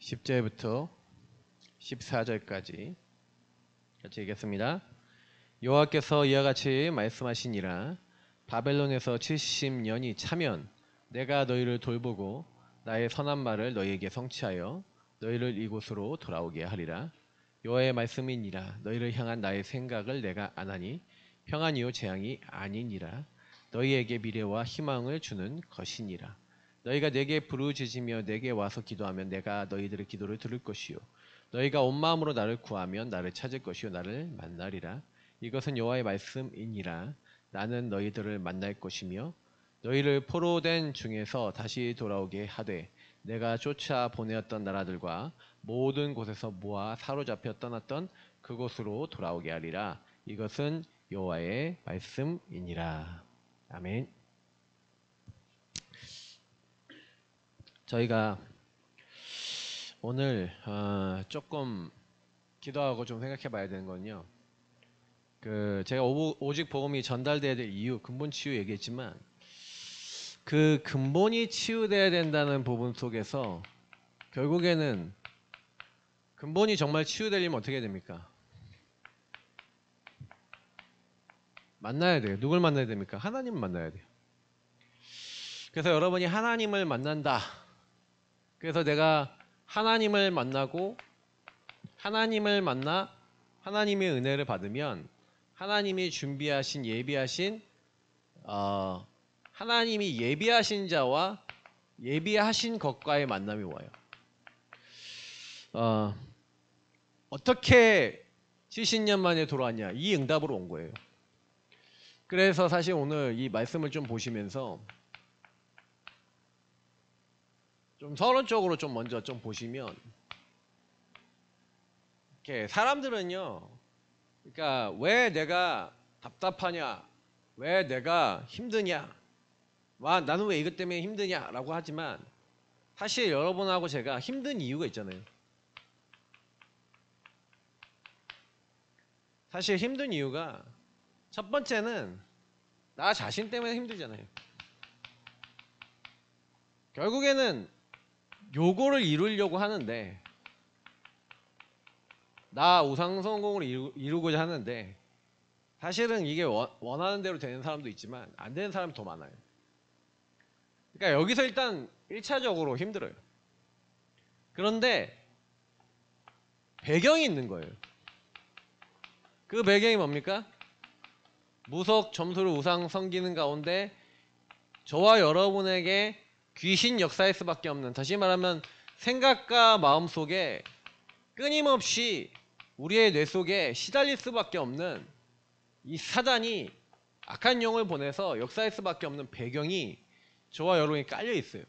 10절부터 14절까지 같이 읽겠습니다. 여호와께서 이와 같이 말씀하시니라. 바벨론에서 70년이 차면 내가 너희를 돌보고 나의 선한 말을 너희에게 성취하여 너희를 이곳으로 돌아오게 하리라. 여호와의 말씀이니라. 너희를 향한 나의 생각을 내가 아나니 평안이요 재앙이 아니니라. 너희에게 미래와 희망을 주는 것이니라. 너희가 내게 부르짖으며 내게 와서 기도하면 내가 너희들의 기도를 들을 것이요 너희가 온 마음으로 나를 구하면 나를 찾을 것이요 나를 만나리라. 이것은 여호와의 말씀이니라. 나는 너희들을 만날 것이며 너희를 포로된 중에서 다시 돌아오게 하되 내가 쫓아 보내었던 나라들과 모든 곳에서 모아 사로잡혀 떠났던 그곳으로 돌아오게 하리라. 이것은 여호와의 말씀이니라. 아멘. 저희가 오늘 조금 기도하고 좀 생각해 봐야 되는 건요. 제가 오직 복음이 전달돼야 될 이유, 근본 치유 얘기했지만 그 근본이 치유돼야 된다는 부분 속에서 결국에는 근본이 정말 치유되려면 어떻게 됩니까? 만나야 돼요. 누굴 만나야 됩니까? 하나님을 만나야 돼요. 그래서 여러분이 하나님을 만난다. 그래서 내가 하나님을 만나고 하나님을 만나 하나님의 은혜를 받으면 하나님이 준비하신 예비하신 하나님이 예비하신 자와 예비하신 것과의 만남이 와요. 어떻게 70년 만에 돌아왔냐? 이 응답으로 온 거예요. 그래서 사실 오늘 이 말씀을 좀 보시면서 좀 서론적으로 좀 먼저 좀 보시면 이렇게 사람들은요, 그러니까 왜 내가 답답하냐, 왜 내가 힘드냐, 와 나는 왜 이것 때문에 힘드냐라고 하지만 사실 여러분하고 제가 힘든 이유가 있잖아요. 사실 힘든 이유가 첫 번째는 나 자신 때문에 힘들잖아요. 결국에는 요거를 이루려고 하는데 나 우상 성공을 이루고자 하는데 사실은 이게 원하는 대로 되는 사람도 있지만 안 되는 사람이 더 많아요. 그러니까 여기서 일단 1차적으로 힘들어요. 그런데 배경이 있는 거예요. 그 배경이 뭡니까? 무속 점수를 우상 섬기는 가운데 저와 여러분에게 귀신 역사일 수밖에 없는, 다시 말하면 생각과 마음 속에 끊임없이 우리의 뇌 속에 시달릴 수밖에 없는 이 사단이 악한 영을 보내서 역사할 수밖에 없는 배경이 저와 여러분이 깔려 있어요.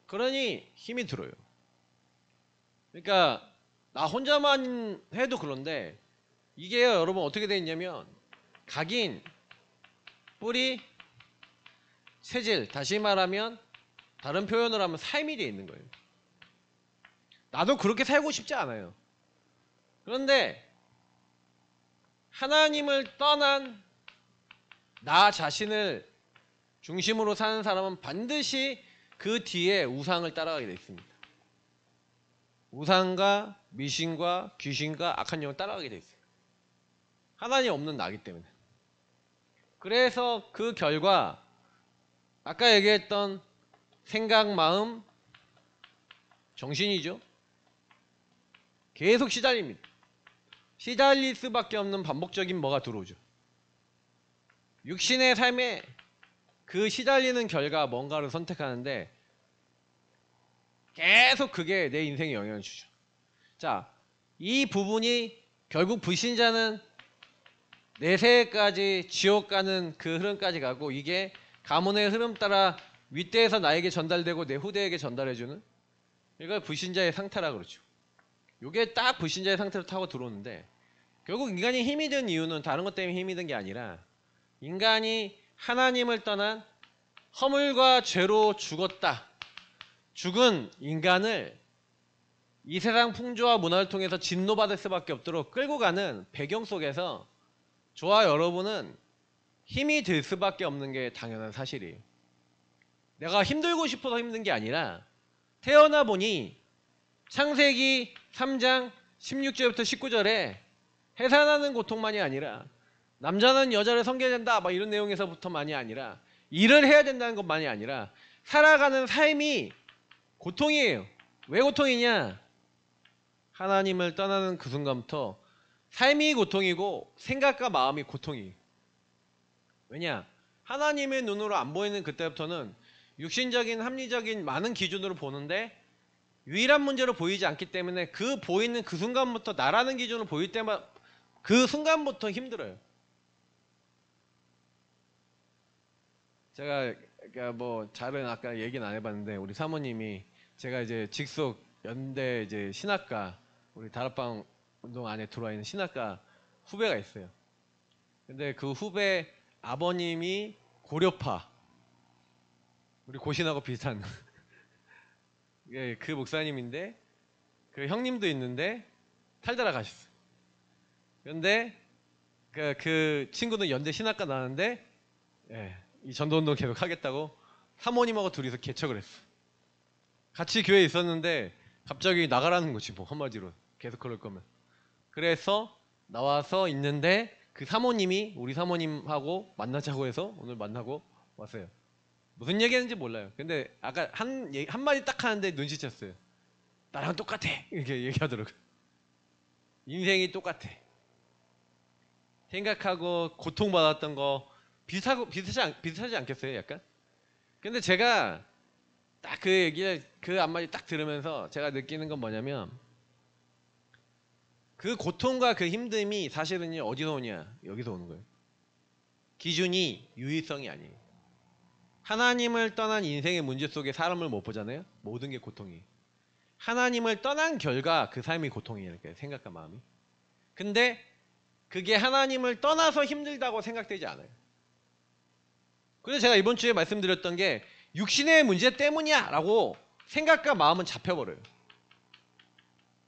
그러니 힘이 들어요. 그러니까 나 혼자만 해도 그런데 이게 여러분 어떻게 되어 있냐면 각인, 뿌리, 체질, 다시 말하면 다른 표현을 하면 삶이 되어 있는 거예요. 나도 그렇게 살고 싶지 않아요. 그런데 하나님을 떠난 나 자신을 중심으로 사는 사람은 반드시 그 뒤에 우상을 따라가게 되어 있습니다. 우상과 미신과 귀신과 악한 영을 따라가게 되어 있어요. 하나님 없는 나기 때문에. 그래서 그 결과 아까 얘기했던 생각, 마음, 정신이죠. 계속 시달립니다. 시달릴 수밖에 없는 반복적인 뭐가 들어오죠. 육신의 삶에 그 시달리는 결과 뭔가를 선택하는데 계속 그게 내 인생에 영향을 주죠. 자, 이 부분이 결국 불신자는 내세까지 지옥 가는 그 흐름까지 가고 이게 가문의 흐름 따라 윗대에서 나에게 전달되고 내 후대에게 전달해주는, 이걸 불신자의 상태라 그러죠. 이게 딱 불신자의 상태로 타고 들어오는데 결국 인간이 힘이 든 이유는 다른 것 때문에 힘이 든 게 아니라 인간이 하나님을 떠난 허물과 죄로 죽었다. 죽은 인간을 이 세상 풍조와 문화를 통해서 진노받을 수밖에 없도록 끌고 가는 배경 속에서 저와 여러분은 힘이 들 수밖에 없는 게 당연한 사실이에요. 내가 힘들고 싶어서 힘든 게 아니라 태어나 보니 창세기 3장 16절부터 19절에 해산하는 고통만이 아니라 남자는 여자를 섬겨야 된다 막 이런 내용에서부터만이 아니라 일을 해야 된다는 것만이 아니라 살아가는 삶이 고통이에요. 왜 고통이냐? 하나님을 떠나는 그 순간부터 삶이 고통이고 생각과 마음이 고통이에요. 왜냐? 하나님의 눈으로 안 보이는 그때부터는 육신적인 합리적인 많은 기준으로 보는데 유일한 문제로 보이지 않기 때문에 그 보이는 그 순간부터 나라는 기준으로 보일 때마다 그 순간부터 힘들어요. 제가 그러니까 뭐 잘은 아까 얘기는 안 해봤는데 우리 사모님이 제가 이제 직속 연대 이제 신학과 우리 다락방 운동 안에 들어와 있는 신학과 후배가 있어요. 근데 그 후배 아버님이 고려파 우리 고신하고 비슷한 그 목사님인데 그 형님도 있는데 탈달아 가셨어요. 그런데 그 친구는 연대 신학과 나왔는데 이 전도운동 계속 하겠다고 사모님하고 둘이서 개척을 했어. 같이 교회에 있었는데 갑자기 나가라는 거지 뭐 한마디로 계속 그럴 거면. 그래서 나와서 있는데 그 사모님이 우리 사모님하고 만나자고 해서 오늘 만나고 왔어요. 무슨 얘기했는지 몰라요. 근데 아까 한마디 딱 하는데 눈치챘어요. 나랑 똑같아 이렇게 얘기하더라고요. 인생이 똑같아. 생각하고 고통받았던 거 비슷하지 않겠어요? 약간? 근데 제가 딱 그 얘기를 그 한마디 딱 들으면서 제가 느끼는 건 뭐냐면 그 고통과 그 힘듦이 사실은요 어디서 오냐? 여기서 오는 거예요. 기준이 유의성이 아니에요. 하나님을 떠난 인생의 문제 속에 사람을 못 보잖아요. 모든 게 고통이에요. 하나님을 떠난 결과 그 삶이 고통이에요. 생각과 마음이. 근데 그게 하나님을 떠나서 힘들다고 생각되지 않아요. 그래서 제가 이번 주에 말씀드렸던 게 육신의 문제 때문이야 라고 생각과 마음은 잡혀버려요.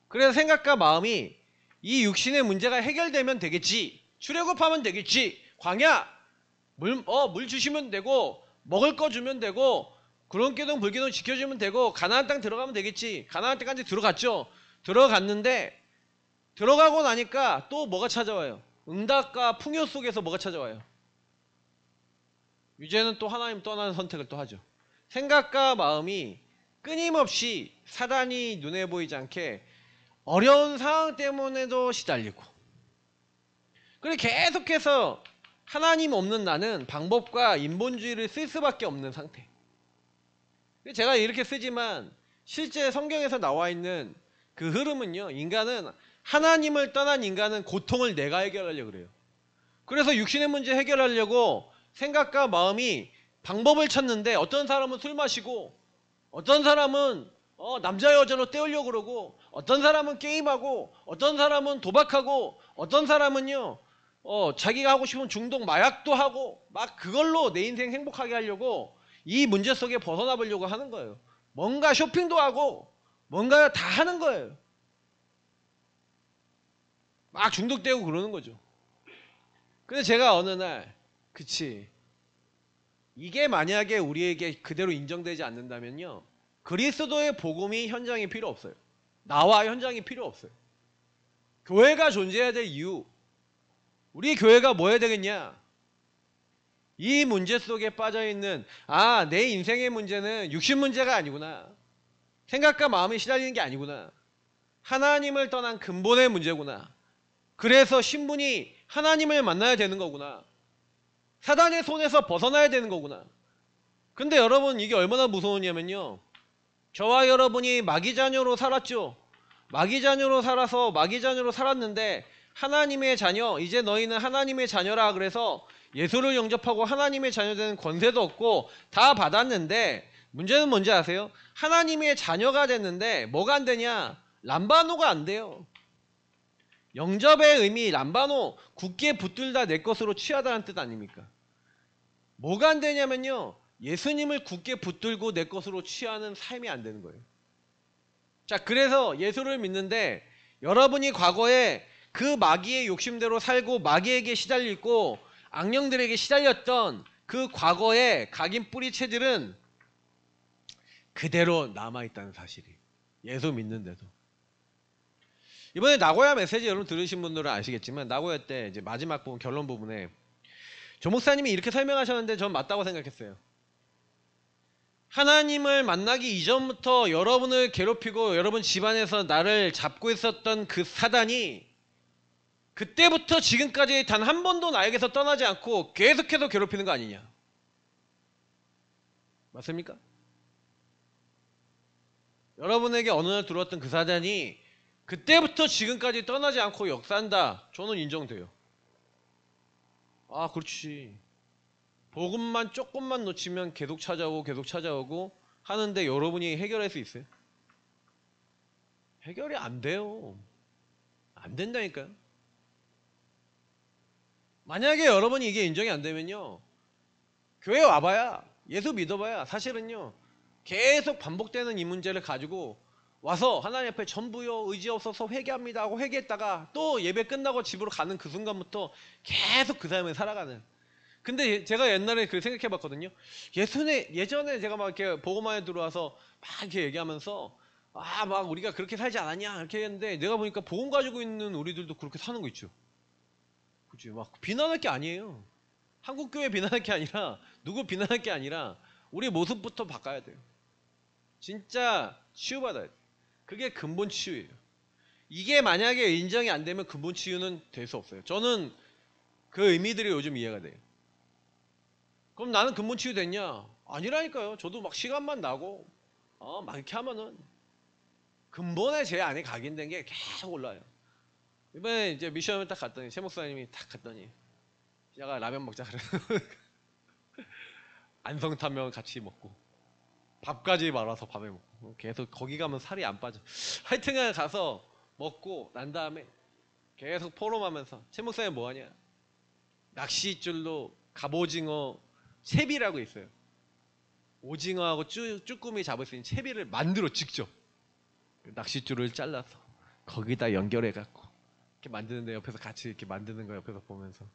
그래서 생각과 마음이 이 육신의 문제가 해결되면 되겠지, 출애굽하면 되겠지, 광야 물 주시면 되고 먹을 거 주면 되고 구름기둥 불기둥 지켜주면 되고 가나안 땅 들어가면 되겠지. 가나안 땅까지 들어갔죠. 들어갔는데 들어가고 나니까 또 뭐가 찾아와요? 응답과 풍요 속에서 뭐가 찾아와요? 이제는 또 하나님 떠나는 선택을 또 하죠. 생각과 마음이 끊임없이 사단이 눈에 보이지 않게 어려운 상황 때문에도 시달리고, 그리고 계속해서 하나님 없는 나는 방법과 인본주의를 쓸 수밖에 없는 상태. 제가 이렇게 쓰지만 실제 성경에서 나와 있는 그 흐름은요, 인간은 하나님을 떠난 인간은 고통을 내가 해결하려고 그래요. 그래서 육신의 문제 해결하려고 생각과 마음이 방법을 찾는데 어떤 사람은 술 마시고 어떤 사람은 남자 여자로 때우려고 그러고 어떤 사람은 게임하고 어떤 사람은 도박하고 어떤 사람은요 자기가 하고 싶은 중독 마약도 하고 막 그걸로 내 인생 행복하게 하려고 이 문제 속에 벗어나 보려고 하는 거예요. 뭔가 쇼핑도 하고 뭔가 다 하는 거예요. 막 중독되고 그러는 거죠. 근데 제가 어느 날 그치, 이게 만약에 우리에게 그대로 인정되지 않는다면요 그리스도의 복음이 현장에 필요 없어요. 나와 현장이 필요 없어요. 교회가 존재해야 될 이유, 우리 교회가 뭐 해야 되겠냐? 이 문제 속에 빠져있는 내 인생의 문제는 육신 문제가 아니구나, 생각과 마음이 시달리는 게 아니구나, 하나님을 떠난 근본의 문제구나. 그래서 신분이 하나님을 만나야 되는 거구나, 사단의 손에서 벗어나야 되는 거구나. 근데 여러분 이게 얼마나 무서우냐면요, 저와 여러분이 마귀 자녀로 살았죠. 마귀 자녀로 살아서 마귀 자녀로 살았는데 하나님의 자녀, 이제 너희는 하나님의 자녀라 그래서 예수를 영접하고 하나님의 자녀 되는 권세도 없고 다 받았는데 문제는 뭔지 아세요? 하나님의 자녀가 됐는데 뭐가 안 되냐? 람바노가 안 돼요. 영접의 의미 람바노, 굳게 붙들다 내 것으로 취하다는 뜻 아닙니까? 뭐가 안 되냐면요, 예수님을 굳게 붙들고 내 것으로 취하는 삶이 안 되는 거예요. 자, 그래서 예수를 믿는데 여러분이 과거에 그 마귀의 욕심대로 살고 마귀에게 시달리고 악령들에게 시달렸던 그 과거의 각인 뿌리 체질은 그대로 남아있다는 사실이에요. 예수 믿는데도. 이번에 나고야 메시지 여러분 들으신 분들은 아시겠지만 나고야 때 이제 마지막 부분 결론 부분에 조 목사님이 이렇게 설명하셨는데 전 맞다고 생각했어요. 하나님을 만나기 이전부터 여러분을 괴롭히고 여러분 집안에서 나를 잡고 있었던 그 사단이 그때부터 지금까지 단 한 번도 나에게서 떠나지 않고 계속해서 괴롭히는 거 아니냐. 맞습니까? 여러분에게 어느 날 들어왔던 그 사단이 그때부터 지금까지 떠나지 않고 역사한다. 저는 인정돼요. 아, 그렇지. 복음만 조금만 놓치면 계속 찾아오고 하는데 여러분이 해결할 수 있어요? 해결이 안 돼요. 안 된다니까요. 만약에 여러분이 이게 인정이 안 되면요, 교회 와봐야, 예수 믿어봐야 사실은요 계속 반복되는 이 문제를 가지고 와서 하나님 앞에 전부요 의지 없어서 회개합니다 하고 회개했다가 또 예배 끝나고 집으로 가는 그 순간부터 계속 그 삶을 살아가는. 근데 제가 옛날에 그 생각해 봤거든요. 예전에 제가 막 이렇게 복음화에 들어와서 막 이렇게 얘기하면서 아, 막 우리가 그렇게 살지 않았냐 이렇게 했는데 내가 보니까 복음 가지고 있는 우리들도 그렇게 사는 거 있죠. 그치? 막 비난할 게 아니에요. 한국 교회 비난할 게 아니라 누구 비난할 게 아니라 우리 모습부터 바꿔야 돼요. 진짜 치유받아야 돼요. 그게 근본 치유예요. 이게 만약에 인정이 안 되면 근본 치유는 될 수 없어요. 저는 그 의미들이 요즘 이해가 돼요. 그럼 나는 근본 치유 됐냐? 아니라니까요. 저도 막 시간만 나고 막 이렇게 하면은 근본에 제 안에 각인된 게 계속 올라요. 이번에 이제 미션을 딱 갔더니 최 목사님이 딱 갔더니 야가 라면 먹자 그래. 안성타면 같이 먹고 밥까지 말아서 밥에 먹고 계속 거기 가면 살이 안 빠져. 하여튼간 가서 먹고 난 다음에 계속 포럼하면서 최 목사님 뭐하냐? 낚싯줄로 갑오징어 채비라고 있어요. 오징어하고 쭈꾸미 잡을 수 있는 채비를 만들어 직접 낚싯줄을 잘라서 거기다 연결해 갖고 이렇게 만드는데 옆에서 같이 이렇게 만드는 거 옆에서 보면서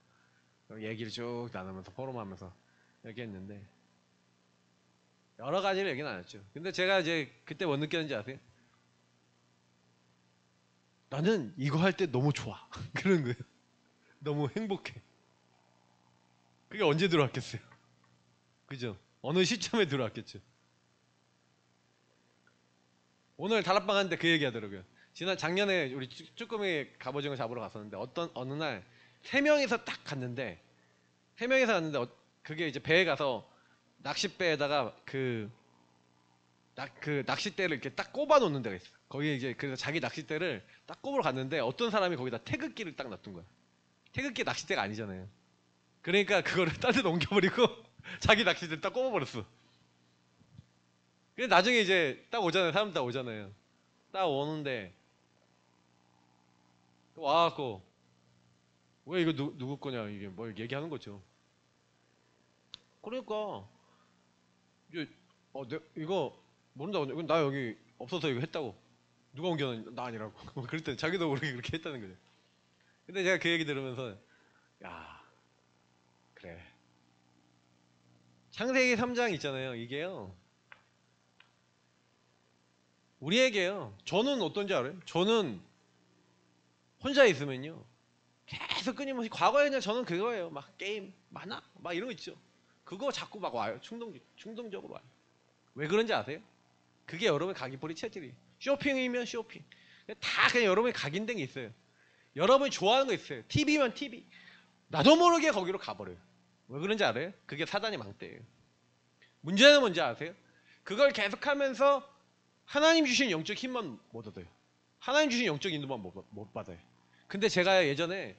얘기를 쭉 나누면서 포럼하면서 얘기했는데 여러 가지를 얘기는 안 했죠. 근데 제가 이제 그때 뭐 느꼈는지 아세요? 나는 이거 할 때 너무 좋아. 그런 거예요. 너무 행복해. 그게 언제 들어왔겠어요? 그죠? 어느 시점에 들어왔겠죠. 오늘 다락방 하는데 그 얘기 하더라고요. 작년에 우리 쭈꾸미 갑오징어 잡으러 갔었는데 어느 날 3명이서 딱 갔는데 3명이서 갔는데 그게 이제 배에 가서 낚싯배에다가 그 낚싯대를 이렇게 딱 꼽아 놓는 데가 있어. 거기에 이제 그래서 자기 낚싯대를 딱 꼽으러 갔는데 어떤 사람이 거기다 태극기를 딱 놔둔 거야. 태극기 낚싯대가 아니잖아요. 그러니까 그거를 딴 데 넘겨버리고 자기 낚싯대 딱 꼽아버렸어. 그래서 나중에 이제 딱 오잖아요. 사람 딱 오잖아요. 딱 오는데 와갖고 왜 이거 누구 거냐 이게 뭘 얘기하는 거죠. 그러니까 이제 이거 모른다고. 나 여기 없어서 이거 했다고. 누가 옮겨놨냐? 나 아니라고. 그럴 때 자기도 모르게 그렇게 했다는 거죠. 근데 제가 그 얘기 들으면서 야 그래 창세기 3장 있잖아요. 이게요 우리에게요. 저는 어떤지 알아요? 저는 혼자 있으면요 계속 끊임없이 과거에 그냥 저는 그거예요. 막 게임 만화 막 이런 거 있죠. 그거 자꾸 막 와요. 충동적으로 와요. 왜 그런지 아세요? 그게 여러분의 각인뿌리 체질이에요. 쇼핑이면 쇼핑 다 그냥 여러분의 각인된 게 있어요. 여러분이 좋아하는 거 있어요. TV면 TV 나도 모르게 거기로 가버려요. 왜 그런지 알아요? 그게 사단의 망대예요. 문제는 뭔지 아세요? 그걸 계속하면서 하나님 주신 영적 힘만 못 얻어요. 하나님 주신 영적 인도만 못 받아요. 근데 제가 예전에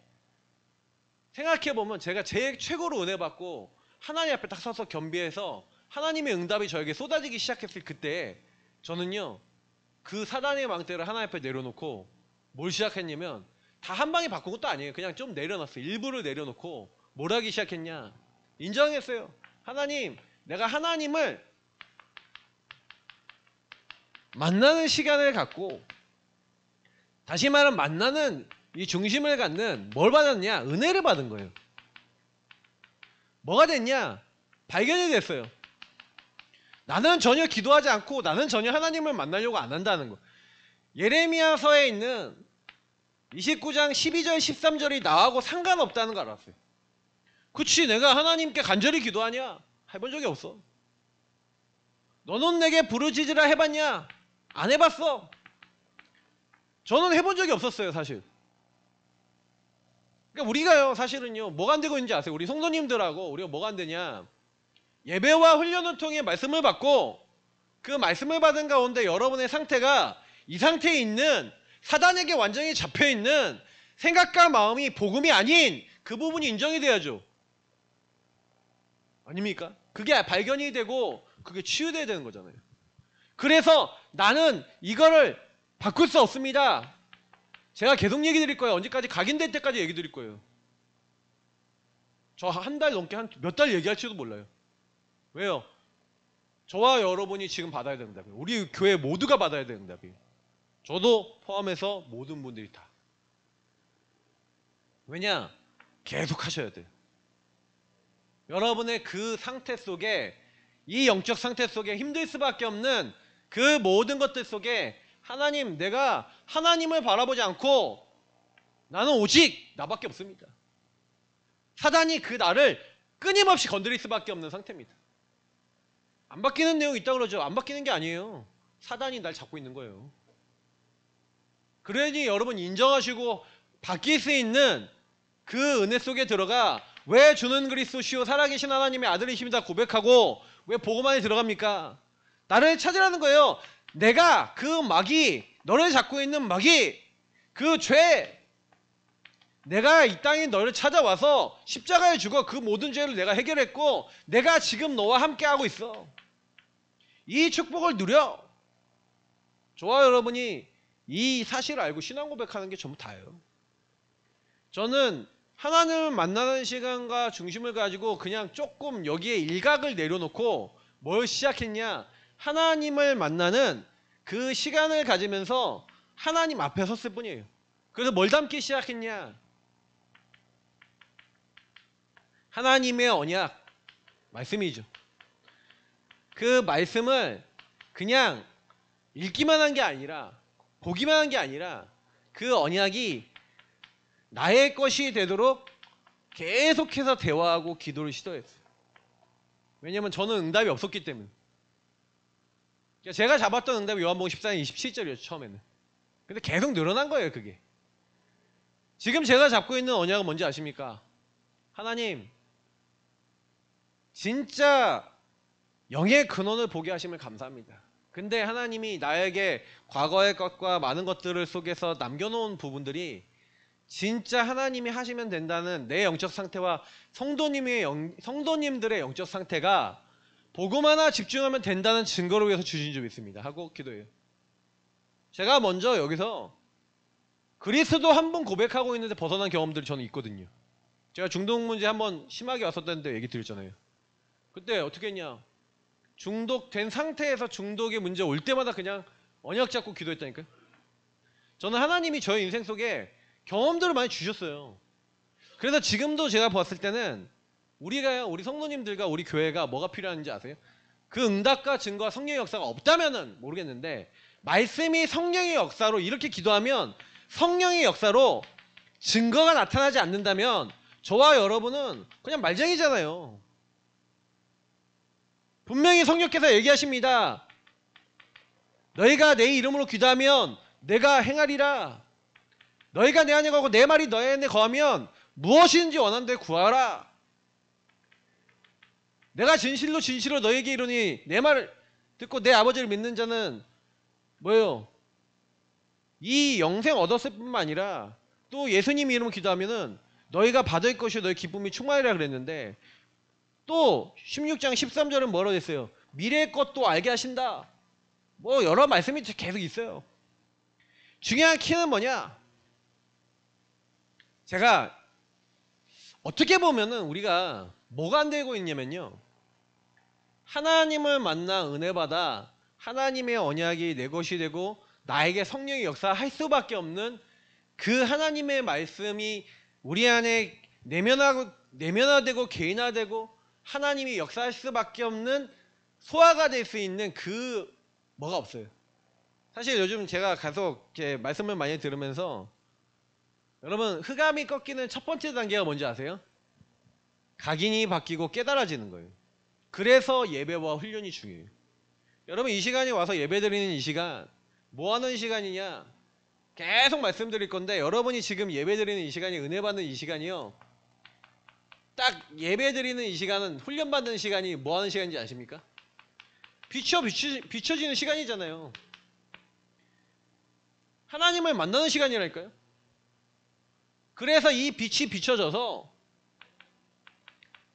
생각해보면 제가 제일 최고로 은혜 받고 하나님 앞에 딱 서서 겸비해서 하나님의 응답이 저에게 쏟아지기 시작했을 그때 저는요 그 사단의 망대를 하나님 앞에 내려놓고 뭘 시작했냐면 다 한 방에 바꾼 것도 아니에요. 그냥 좀 내려놨어요. 일부를 내려놓고 뭘 하기 시작했냐 인정했어요. 하나님 내가 하나님을 만나는 시간을 갖고 다시 말하면 만나는 이 중심을 갖는 뭘 받았냐? 은혜를 받은 거예요. 뭐가 됐냐? 발견이 됐어요. 나는 전혀 기도하지 않고 나는 전혀 하나님을 만나려고 안 한다는 거. 예레미야서에 있는 29장 12절 13절이 나하고 상관없다는 걸 알았어요. 그치, 내가 하나님께 간절히 기도하냐? 해본 적이 없어. 너는 내게 부르짖으라 해봤냐? 안 해봤어. 저는 해본 적이 없었어요, 사실. 그러니까 우리가요, 사실은요, 뭐가 안 되고 있는지 아세요? 우리 성도님들하고 우리가 뭐가 안 되냐? 예배와 훈련을 통해 말씀을 받고 그 말씀을 받은 가운데 여러분의 상태가 이 상태에 있는 사단에게 완전히 잡혀있는 생각과 마음이 복음이 아닌 그 부분이 인정이 돼야죠. 아닙니까? 그게 발견이 되고 그게 치유돼야 되는 거잖아요. 그래서 나는 이거를 바꿀 수 없습니다. 제가 계속 얘기 드릴 거예요. 언제까지 각인될 때까지 얘기 드릴 거예요. 저 한 달 넘게 한 몇 달 얘기할지도 몰라요. 왜요? 저와 여러분이 지금 받아야 되는 답이에요. 우리 교회 모두가 받아야 되는 답이에요. 저도 포함해서 모든 분들이 다. 왜냐? 계속 하셔야 돼요. 여러분의 그 상태 속에, 이 영적 상태 속에 힘들 수밖에 없는 그 모든 것들 속에 하나님, 내가 하나님을 바라보지 않고 나는 오직 나밖에 없습니다. 사단이 그 나를 끊임없이 건드릴 수밖에 없는 상태입니다. 안 바뀌는 내용이 있다고 그러죠. 안 바뀌는 게 아니에요. 사단이 날 잡고 있는 거예요. 그러니 여러분 인정하시고 바뀔 수 있는 그 은혜 속에 들어가 왜 주는 그리스도시요 살아계신 하나님의 아들이십니다 고백하고 왜 복음 안에 들어갑니까? 나를 찾으라는 거예요. 내가 그 마귀, 너를 잡고 있는 마귀, 그 죄, 내가 이 땅에 너를 찾아와서 십자가에 죽어 그 모든 죄를 내가 해결했고 내가 지금 너와 함께하고 있어. 이 축복을 누려. 저와 여러분이 이 사실을 알고 신앙 고백하는 게 전부 다예요. 저는 하나님을 만나는 시간과 중심을 가지고 그냥 조금 여기에 일각을 내려놓고 뭘 시작했냐? 하나님을 만나는 그 시간을 가지면서 하나님 앞에 섰을 뿐이에요. 그래서 뭘 담기 시작했냐? 하나님의 언약, 말씀이죠. 그 말씀을 그냥 읽기만 한 게 아니라 보기만 한 게 아니라 그 언약이 나의 것이 되도록 계속해서 대화하고 기도를 시도했어요. 왜냐면 저는 응답이 없었기 때문에. 제가 잡았던 응답이 요한복음 14장 27절이었죠, 처음에는. 근데 계속 늘어난 거예요, 그게. 지금 제가 잡고 있는 언약은 뭔지 아십니까? 하나님, 진짜 영의 근원을 보게 하심을 감사합니다. 근데 하나님이 나에게 과거의 것과 많은 것들을 속에서 남겨놓은 부분들이 진짜 하나님이 하시면 된다는 내 영적 상태와 성도님들의 영적 상태가 복음 하나 집중하면 된다는 증거를 위해서 주신 줄 믿습니다. 하고 기도해요. 제가 먼저 여기서 그리스도 한 번 고백하고 있는데 벗어난 경험들이 저는 있거든요. 제가 중독 문제 한번 심하게 왔었다는데 얘기 드렸잖아요. 그때 어떻게 했냐? 중독된 상태에서 중독의 문제 올 때마다 그냥 언약 잡고 기도했다니까요. 저는 하나님이 저의 인생 속에 경험들을 많이 주셨어요. 그래서 지금도 제가 봤을 때는 우리 성도님들과 우리 교회가 뭐가 필요한지 아세요? 그 응답과 증거와 성령의 역사가 없다면은 모르겠는데 말씀이 성령의 역사로 이렇게 기도하면 성령의 역사로 증거가 나타나지 않는다면 저와 여러분은 그냥 말쟁이잖아요. 분명히 성령께서 얘기하십니다. 너희가 내 이름으로 기도하면 내가 행하리라. 너희가 내 안에 거하고 내 말이 너희 안에 거하면 무엇이든지 원하는 데 구하라. 내가 진실로 너희에게 이르니 내 말을 듣고 내 아버지를 믿는 자는 뭐예요? 이 영생 얻었을 뿐만 아니라 또 예수님 이름으로 기도하면은 너희가 받을 것이 너희 기쁨이 충만이라 그랬는데 또 16장 13절은 뭐라고 했어요? 미래의 것도 알게 하신다. 뭐 여러 말씀이 계속 있어요. 중요한 키는 뭐냐? 제가 어떻게 보면은 우리가 뭐가 안 되고 있냐면요. 하나님을 만나 은혜 받아 하나님의 언약이 내 것이 되고 나에게 성령의 역사할 수밖에 없는 그 하나님의 말씀이 우리 안에 내면화되고 개인화되고 하나님이 역사할 수밖에 없는 소화가 될 수 있는 그 뭐가 없어요. 사실 요즘 제가 계속 이렇게 말씀을 많이 들으면서 여러분 흑암이 꺾이는 첫 번째 단계가 뭔지 아세요? 각인이 바뀌고 깨달아지는 거예요. 그래서 예배와 훈련이 중요해요. 여러분 이 시간에 와서 예배드리는 이 시간 뭐 하는 시간이냐? 계속 말씀드릴 건데 여러분이 지금 예배드리는 이 시간이 은혜 받는 이 시간이요. 딱 예배드리는 이 시간은 훈련받는 시간이 뭐 하는 시간인지 아십니까? 비춰지는 시간이잖아요. 하나님을 만나는 시간이랄까요? 그래서 이 빛이 비춰져서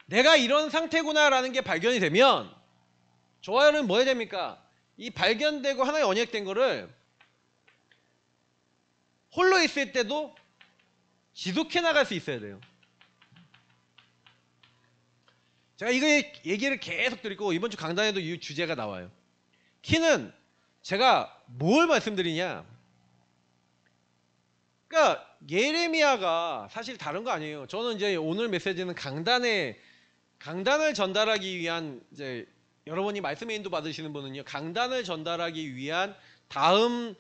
내가 이런 상태구나 라는 게 발견이 되면 저와는 뭐 해야 됩니까? 이 발견되고 하나의 언약된 거를 홀로 있을 때도 지속해 나갈 수 있어야 돼요. 제가 이거 얘기를 계속 드리고 이번 주 강단에도 이 주제가 나와요. 키는 제가 뭘 말씀드리냐? 그러니까 예레미야가 사실 다른 거 아니에요. 저는 이제 오늘 메시지는 강단을 전달하기 위한 이제 여러분이 말씀의 인도 받으시는 분은요. 강단을 전달하기 위한 다음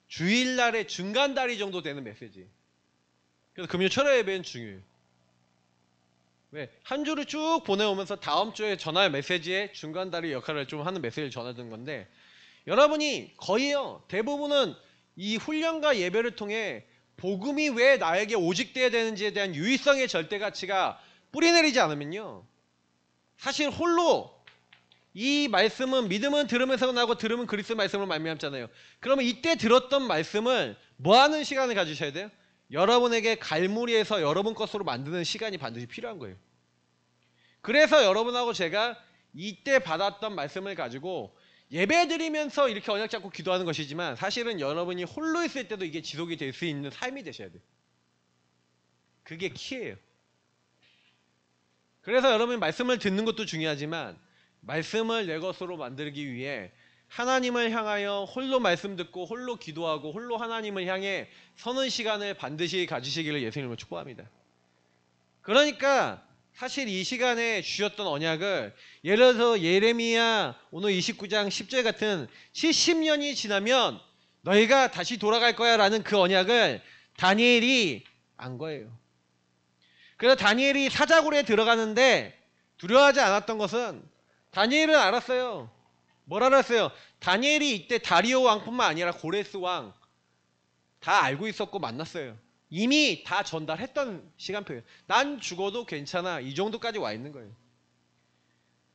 주일날의 중간다리 정도 되는 메시지. 그래서 금요 철야 예배는 중요해요. 왜? 한 주를 쭉 보내오면서 다음 주에 전할 메시지의 중간다리 역할을 좀 하는 메시지를 전하던 건데 여러분이 거의요. 대부분은 이 훈련과 예배를 통해 복음이 왜 나에게 오직돼야 되는지에 대한 유의성의 절대가치가 뿌리내리지 않으면요. 사실 홀로 이 말씀은 믿음은 들으면서 나고 들으면 그리스도 말씀으로 말미암잖아요. 그러면 이때 들었던 말씀을 뭐하는 시간을 가지셔야 돼요? 여러분에게 갈무리해서 여러분 것으로 만드는 시간이 반드시 필요한 거예요. 그래서 여러분하고 제가 이때 받았던 말씀을 가지고 예배 드리면서 이렇게 언약 잡고 기도하는 것이지만 사실은 여러분이 홀로 있을 때도 이게 지속이 될 수 있는 삶이 되셔야 돼요. 그게 키예요. 그래서 여러분이 말씀을 듣는 것도 중요하지만 말씀을 내 것으로 만들기 위해 하나님을 향하여 홀로 말씀 듣고 홀로 기도하고 홀로 하나님을 향해 서는 시간을 반드시 가지시기를 예수님으로 축복합니다. 그러니까 사실 이 시간에 주셨던 언약을 예를 들어서 예레미야 오늘 29장 10절 같은 70년이 지나면 너희가 다시 돌아갈 거야 라는 그 언약을 다니엘이 안 거예요. 그래서 다니엘이 사자굴에 들어가는데 두려워하지 않았던 것은 다니엘은 알았어요. 뭘 알았어요? 다니엘이 이때 다리오 왕뿐만 아니라 고레스 왕 다 알고 있었고 만났어요. 이미 다 전달했던 시간표예요. 난 죽어도 괜찮아. 이 정도까지 와 있는 거예요.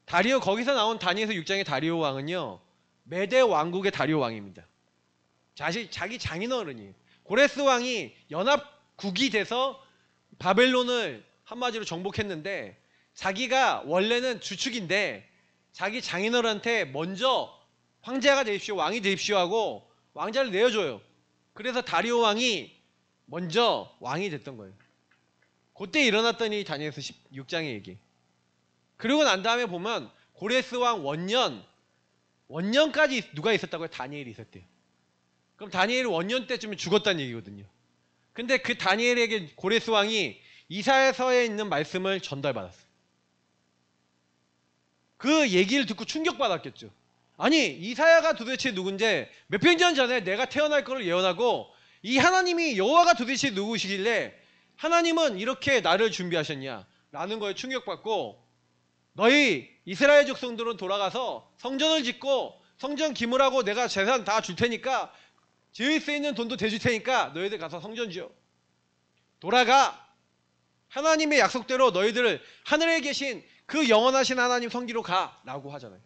다리오 거기서 나온 다니엘서 6장의 다리오 왕은요. 메대 왕국의 다리오 왕입니다. 자기 장인어른이에요. 고레스 왕이 연합국이 돼서 바벨론을 한마디로 정복했는데 자기가 원래는 주축인데 자기 장인어른한테 먼저 황제가 되십시오. 왕이 되십시오 하고 왕자를 내어줘요. 그래서 다리오 왕이 먼저 왕이 됐던 거예요. 그때 일어났던 이 다니엘서 16장의 얘기. 그리고 난 다음에 보면 고레스 왕 원년까지 누가 있었다고요? 다니엘이 있었대요. 그럼 다니엘이 원년 때쯤에 죽었다는 얘기거든요. 근데 그 다니엘에게 고레스 왕이 이사야서에 있는 말씀을 전달받았어요. 그 얘기를 듣고 충격받았겠죠. 아니 이사야가 도대체 누군지 몇백 년 전에 내가 태어날 거를 예언하고 이 하나님이 여호와가 도대체 누구시길래 하나님은 이렇게 나를 준비하셨냐 라는 거에 충격받고 너희 이스라엘 족속들은 돌아가서 성전을 짓고 성전 기물하고 내가 재산 다 줄 테니까 지을 수 있는 돈도 대줄 테니까 너희들 가서 성전 지어. 돌아가. 하나님의 약속대로 너희들을 하늘에 계신 그 영원하신 하나님 성기로 가 라고 하잖아요.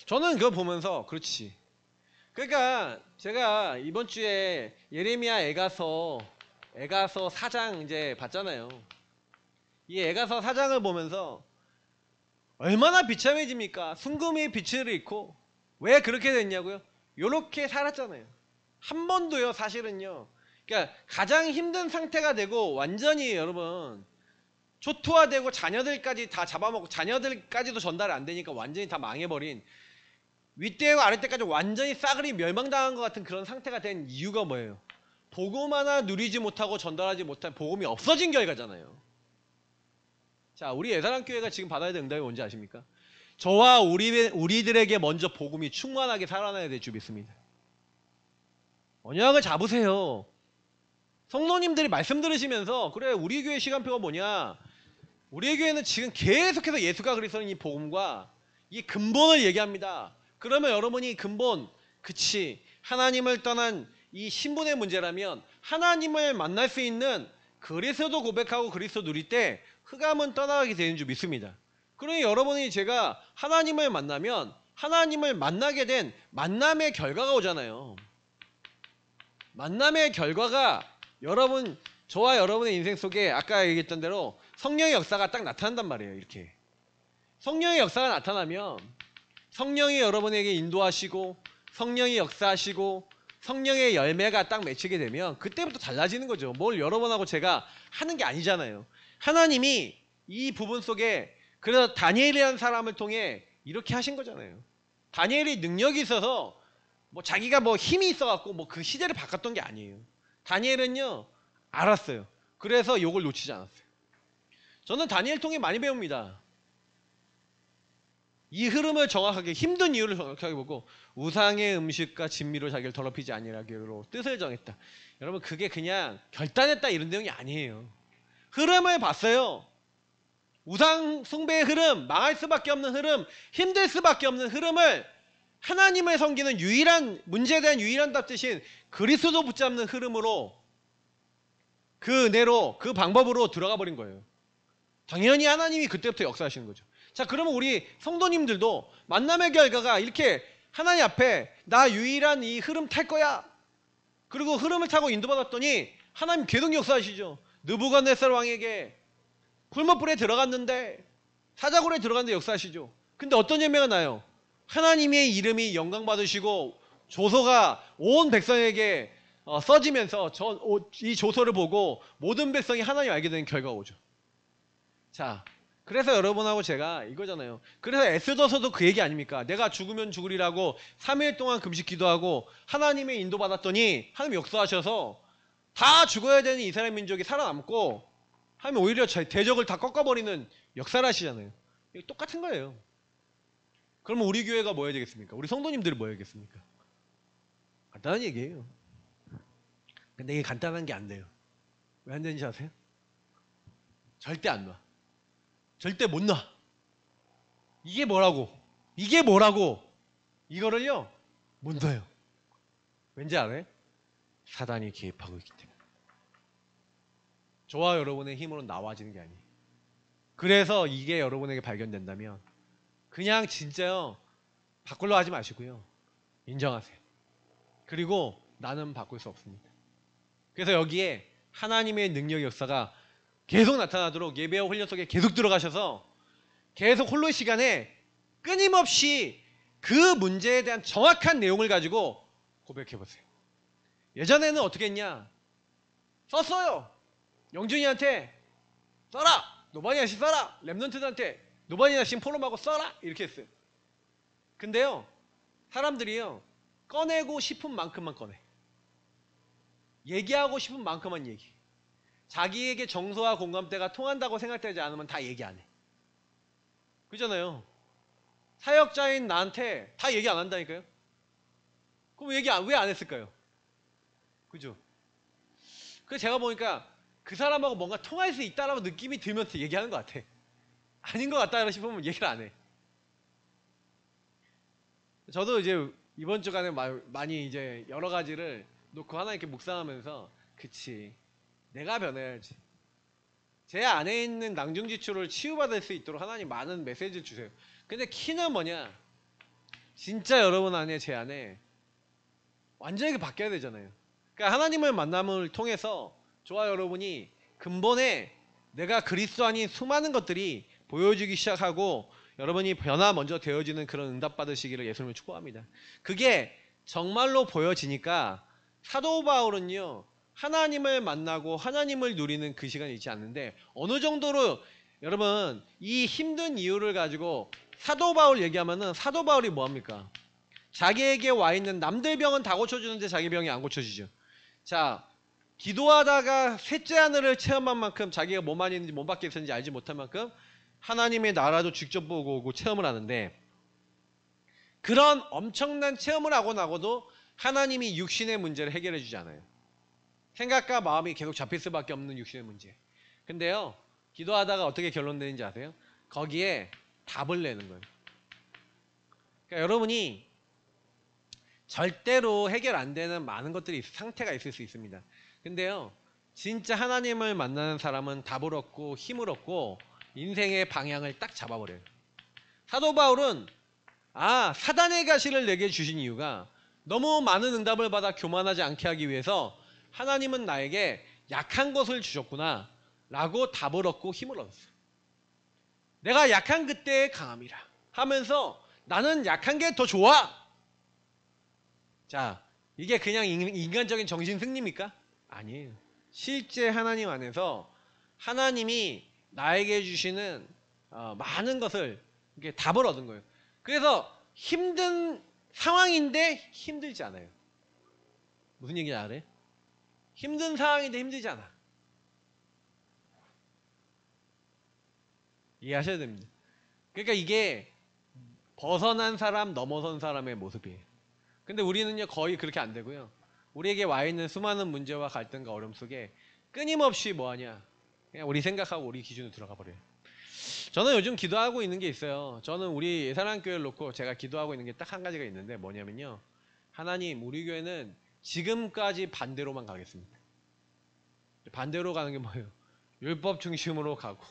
저는 그거 보면서 그렇지. 그러니까 제가 이번 주에 예레미야 애가서 4장 이제 봤잖아요. 이 애가서 4장을 보면서 얼마나 비참해집니까? 순금이 빛을 잃고 왜 그렇게 됐냐고요? 요렇게 살았잖아요. 한 번도요 사실은요. 그러니까 가장 힘든 상태가 되고 완전히 여러분 초토화되고 자녀들까지 다 잡아먹고 자녀들까지도 전달이 안 되니까 완전히 다 망해버린 윗대와 아랫대까지 완전히 싸그리 멸망당한 것 같은 그런 상태가 된 이유가 뭐예요? 복음 하나 누리지 못하고 전달하지 못한 복음이 없어진 결과잖아요. 자, 우리 예사랑교회가 지금 받아야 될 응답이 뭔지 아십니까? 저와 우리들에게 먼저 복음이 충만하게 살아나야 될 줄 믿습니다. 언약을 잡으세요. 성도님들이 말씀 들으시면서 그래 우리 교회 시간표가 뭐냐, 우리 교회는 지금 계속해서 예수가 그리스도인 이 복음과 이 근본을 얘기합니다. 그러면 여러분이 근본, 그치, 하나님을 떠난 이 신분의 문제라면 하나님을 만날 수 있는 그리스도 고백하고 그리스도 누릴 때 흑암은 떠나가게 되는 줄 믿습니다. 그러니 여러분이 제가 하나님을 만나면 하나님을 만나게 된 만남의 결과가 오잖아요. 만남의 결과가 여러분, 저와 여러분의 인생 속에 아까 얘기했던 대로 성령의 역사가 딱 나타난단 말이에요. 이렇게 성령의 역사가 나타나면 성령이 여러분에게 인도하시고 성령이 역사하시고 성령의 열매가 딱 맺히게 되면 그때부터 달라지는 거죠. 뭘 여러분하고 제가 하는 게 아니잖아요. 하나님이 이 부분 속에, 그래서 다니엘이라는 사람을 통해 이렇게 하신 거잖아요. 다니엘이 능력이 있어서 뭐 자기가 뭐 힘이 있어갖고 뭐 그 시대를 바꿨던 게 아니에요. 다니엘은요 알았어요. 그래서 요걸 놓치지 않았어요. 저는 다니엘 통해 많이 배웁니다. 이 흐름을 정확하게, 힘든 이유를 정확하게 보고 우상의 음식과 진미로 자기를 더럽히지 아니하기로 뜻을 정했다. 여러분 그게 그냥 결단했다 이런 내용이 아니에요. 흐름을 봤어요. 우상 숭배의 흐름, 망할 수밖에 없는 흐름, 힘들 수밖에 없는 흐름을 하나님을 섬기는 유일한, 문제에 대한 유일한 답 대신 그리스도 붙잡는 흐름으로, 그 은혜로, 그 방법으로 들어가 버린 거예요. 당연히 하나님이 그때부터 역사하시는 거죠. 자, 그러면 우리 성도님들도 만남의 결과가 이렇게 하나님 앞에 나 유일한 이 흐름 탈 거야. 그리고 흐름을 타고 인도받았더니 하나님 계속 역사하시죠. 느부갓네살 왕에게 풀무불에 들어갔는데, 사자굴에 들어갔는데 역사하시죠. 근데 어떤 열매가 나요? 하나님의 이름이 영광 받으시고 조서가 온 백성에게 써지면서 이 조서를 보고 모든 백성이 하나님 알게 되는 결과가 오죠. 자, 그래서 여러분하고 제가 이거잖아요. 그래서 에스더서도 그 얘기 아닙니까? 내가 죽으면 죽으리라고 3일 동안 금식 기도하고 하나님의 인도 받았더니 하나님 역사하셔서 다 죽어야 되는 이스라엘 민족이 살아남고 하나님 오히려 대적을 다 꺾어버리는 역사를 하시잖아요. 이게 똑같은 거예요. 그러면 우리 교회가 뭐 해야 되겠습니까? 우리 성도님들이 뭐 해야겠습니까? 간단한 얘기예요. 근데 이게 간단한 게 안 돼요. 왜 안 되는지 아세요? 절대 안 놔. 절대 못 놔. 이게 뭐라고? 이게 뭐라고? 이거를요 못 놔요. 왠지 알아요? 사단이 개입하고 있기 때문에. 저와 여러분의 힘으로 나와지는 게 아니에요. 그래서 이게 여러분에게 발견된다면 그냥 진짜요 바꾸려 하지 마시고요 인정하세요. 그리고 나는 바꿀 수 없습니다. 그래서 여기에 하나님의 능력 역사가 계속 나타나도록 예배와 훈련 속에 계속 들어가셔서 계속 홀로 시간에 끊임없이 그 문제에 대한 정확한 내용을 가지고 고백해 보세요. 예전에는 어떻게 했냐? 썼어요. 영준이한테 써라. 노바니아씨 써라. 랩넌트들한테 노바니아씨 포럼하고 써라. 이렇게 했어요. 근데요 사람들이요 꺼내고 싶은 만큼만 꺼내. 얘기하고 싶은 만큼만 얘기. 자기에게 정서와 공감대가 통한다고 생각되지 않으면 다 얘기 안 해. 그잖아요. 사역자인 나한테 다 얘기 안 한다니까요. 그럼 얘기 왜 안 했을까요? 그죠? 그래서 제가 보니까 그 사람하고 뭔가 통할 수 있다라고 느낌이 들면서 얘기하는 것 같아. 아닌 것 같다 싶으면 얘기를 안 해. 저도 이제 이번 주간에 많이 이제 여러 가지를 놓고 하나님께 묵상하면서 그치 내가 변해야지. 제 안에 있는 낭중지추를 치유받을 수 있도록 하나님 많은 메시지를 주세요. 근데 키는 뭐냐? 진짜 여러분 안에 제 안에 완전히 바뀌어야 되잖아요. 그러니까 하나님을 만남을 통해서 저와 여러분이 근본에 내가 그리스도 아닌 수많은 것들이 보여지기 시작하고 여러분이 변화 먼저 되어지는 그런 응답 받으시기를 예수님을 축복합니다. 그게 정말로 보여지니까 사도 바울은요 하나님을 만나고 하나님을 누리는 그 시간이 있지 않는데 어느 정도로 여러분 이 힘든 이유를 가지고 사도 바울 얘기하면은 사도 바울이 뭐합니까? 자기에게 와 있는 남들 병은 다 고쳐주는데 자기 병이 안 고쳐지죠. 자 기도하다가 셋째 하늘을 체험한 만큼 자기가 몸 안에 있는지 몸 밖에 있었는지 알지 못한 만큼 하나님의 나라도 직접 보고 오고 체험을 하는데, 그런 엄청난 체험을 하고 나고도 하나님이 육신의 문제를 해결해 주지 않아요. 생각과 마음이 계속 잡힐 수밖에 없는 육신의 문제. 근데요, 기도하다가 어떻게 결론 내는지 아세요? 거기에 답을 내는 거예요. 그러니까 여러분이 절대로 해결 안 되는 많은 것들이 상태가 있을 수 있습니다. 근데요, 진짜 하나님을 만나는 사람은 답을 얻고 힘을 얻고 인생의 방향을 딱 잡아버려요. 사도 바울은 사단의 가시를 내게 주신 이유가 너무 많은 응답을 받아 교만하지 않게 하기 위해서 하나님은 나에게 약한 것을 주셨구나 라고 답을 얻고 힘을 얻었어요. 내가 약한 그때의 강함이라 하면서 나는 약한 게 더 좋아. 자, 이게 그냥 인간적인 정신 승리입니까? 아니에요. 실제 하나님 안에서 하나님이 나에게 주시는 많은 것을 이렇게 답을 얻은 거예요. 그래서 힘든 상황인데 힘들지 않아요. 무슨 얘기인지 알아요? 힘든 상황인데 힘들지 않아. 이해하셔야 됩니다. 그러니까 이게 벗어난 사람, 넘어선 사람의 모습이에요. 근데 우리는요, 거의 그렇게 안 되고요. 우리에게 와 있는 수많은 문제와 갈등과 어려움 속에 끊임없이 뭐하냐, 그냥 우리 생각하고 우리 기준으로 들어가 버려요. 저는 요즘 기도하고 있는 게 있어요. 저는 우리 예산한교회를 놓고 제가 기도하고 있는 게 딱 한 가지가 있는데, 뭐냐면요, 하나님, 우리 교회는 지금까지 반대로만 가겠습니다. 반대로 가는 게 뭐예요? 율법 중심으로 가고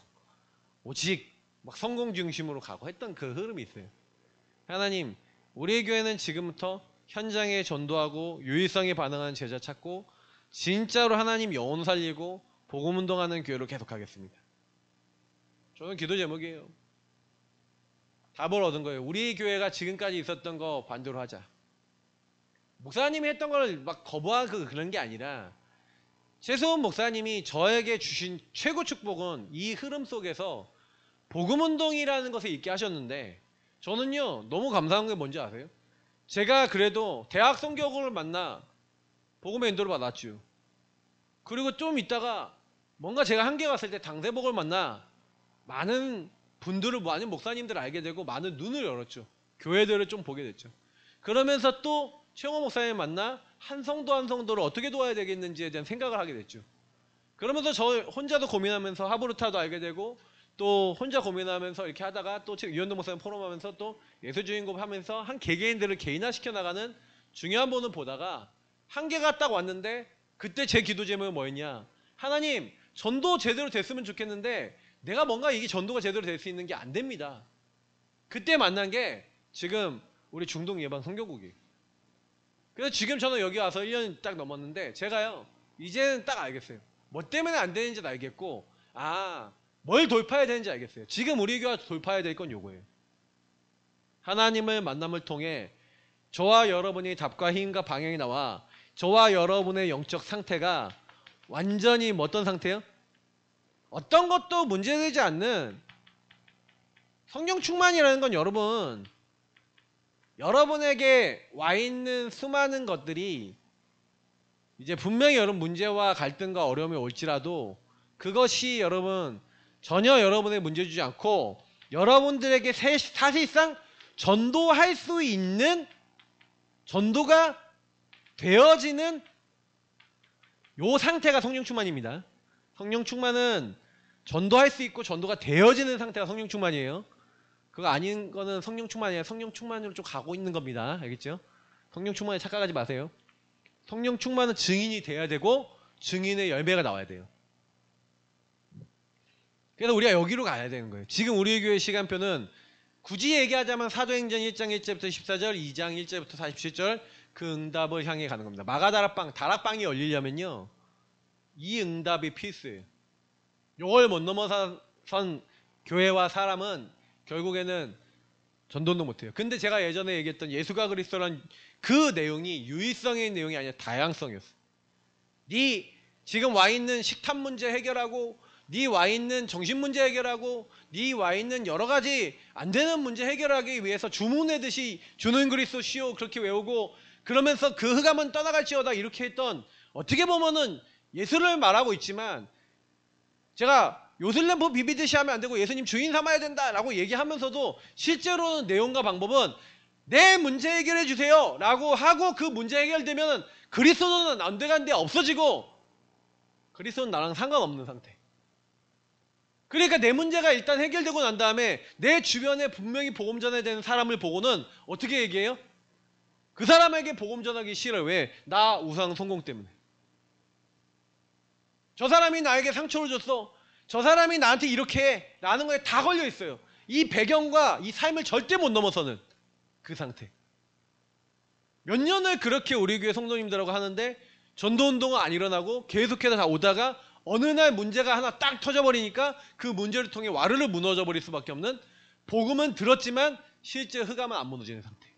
오직 막 성공 중심으로 가고 했던 그 흐름이 있어요. 하나님, 우리 교회는 지금부터 현장에 전도하고 유일성에 반응하는 제자 찾고 진짜로 하나님 영혼 살리고 복음 운동하는 교회로 계속하겠습니다. 저는 기도 제목이에요. 답을 얻은 거예요. 우리 교회가 지금까지 있었던 거 반대로 하자. 목사님이 했던 걸 막 거부하고 그런 게 아니라, 최소원 목사님이 저에게 주신 최고 축복은 이 흐름 속에서 복음 운동이라는 것에 있게 하셨는데, 저는요 너무 감사한 게 뭔지 아세요? 제가 그래도 대학 성교학을 만나 복음의 인도를 받았죠. 그리고 좀 있다가 뭔가 제가 한계 갔을 때 당대복을 만나 많은 분들을, 많은 목사님들을 알게 되고 많은 눈을 열었죠. 교회들을 좀 보게 됐죠. 그러면서 또 최영호 목사님 만나 한 성도 한 성도를 어떻게 도와야 되겠는지에 대한 생각을 하게 됐죠. 그러면서 저 혼자도 고민하면서 하브루타도 알게 되고, 또 혼자 고민하면서 이렇게 하다가 또 이현도 목사님 포럼하면서 또 예수주인공 하면서 한 개개인들을 개인화시켜 나가는 중요한 부분을 보다가 한계가 딱 왔는데, 그때 제 기도 제목이 뭐였냐, 하나님, 전도 제대로 됐으면 좋겠는데 내가 뭔가 이게 전도가 제대로 될 수 있는 게 안 됩니다. 그때 만난 게 지금 우리 중동 예방 선교국이에요. 그래서 지금 저는 여기 와서 1년 딱 넘었는데, 제가요 이제는 딱 알겠어요. 뭐 때문에 안 되는지도 알겠고, 뭘 돌파해야 되는지 알겠어요. 지금 우리 교회가 돌파해야 될 건 요거예요. 하나님을 만남을 통해 저와 여러분이 답과 힘과 방향이 나와 저와 여러분의 영적 상태가 완전히 어떤 상태요? 어떤 것도 문제되지 않는 성령 충만이라는 건, 여러분에게 와 있는 수많은 것들이 이제 분명히 여러분 문제와 갈등과 어려움이 올지라도 그것이 여러분 전혀 여러분의 문제 주지 않고 여러분들에게 사실상 전도할 수 있는, 전도가 되어지는 요 상태가 성령 충만입니다. 성령 충만은 전도할 수 있고 전도가 되어지는 상태가 성령 충만이에요. 그거 아닌 거는 성령 충만이 아니라 성령 충만으로 좀 가고 있는 겁니다. 알겠죠? 성령 충만에 착각하지 마세요. 성령 충만은 증인이 돼야 되고 증인의 열매가 나와야 돼요. 그래서 우리가 여기로 가야 되는 거예요. 지금 우리 교회 시간표는 굳이 얘기하자면 사도행전 1장 1절부터 14절, 2장 1절부터 47절 그 응답을 향해 가는 겁니다. 마가다락방, 다락방이 열리려면요, 이 응답이 필수예요. 요걸 못 넘어선 교회와 사람은 결국에는 전도도 못해요. 근데 제가 예전에 얘기했던 예수가 그리스도란 그 내용이 유일성의 내용이 아니라 다양성이었어. 네 지금 와 있는 식탐 문제 해결하고, 네 와 있는 정신 문제 해결하고, 네 와 있는 여러 가지 안 되는 문제 해결하기 위해서 주문하듯이 주는 그리스도 시오 그렇게 외우고, 그러면서 그 흑암은 떠나갈지어다 이렇게 했던, 어떻게 보면은 예수를 말하고 있지만, 제가 요술램프 비비듯이 하면 안 되고 예수님 주인 삼아야 된다라고 얘기하면서도 실제로는 내용과 방법은 내 문제 해결해 주세요 라고 하고 그 문제 해결되면 그리스도는 안 돼간데 없어지고 그리스도는 나랑 상관없는 상태. 그러니까 내 문제가 일단 해결되고 난 다음에 내 주변에 분명히 복음 전해야 되는 사람을 보고는 어떻게 얘기해요? 그 사람에게 복음 전하기 싫어요. 왜? 나 우상 성공 때문에. 저 사람이 나에게 상처를 줬어. 저 사람이 나한테 이렇게 해. 라는 거에 다 걸려 있어요. 이 배경과 이 삶을 절대 못 넘어서는 그 상태. 몇 년을 그렇게 우리 교회 성도님들하고 하는데 전도운동은 안 일어나고 계속해서 다 오다가 어느 날 문제가 하나 딱 터져버리니까 그 문제를 통해 와르르 무너져 버릴 수밖에 없는, 복음은 들었지만 실제 흑암은 안 무너지는 상태.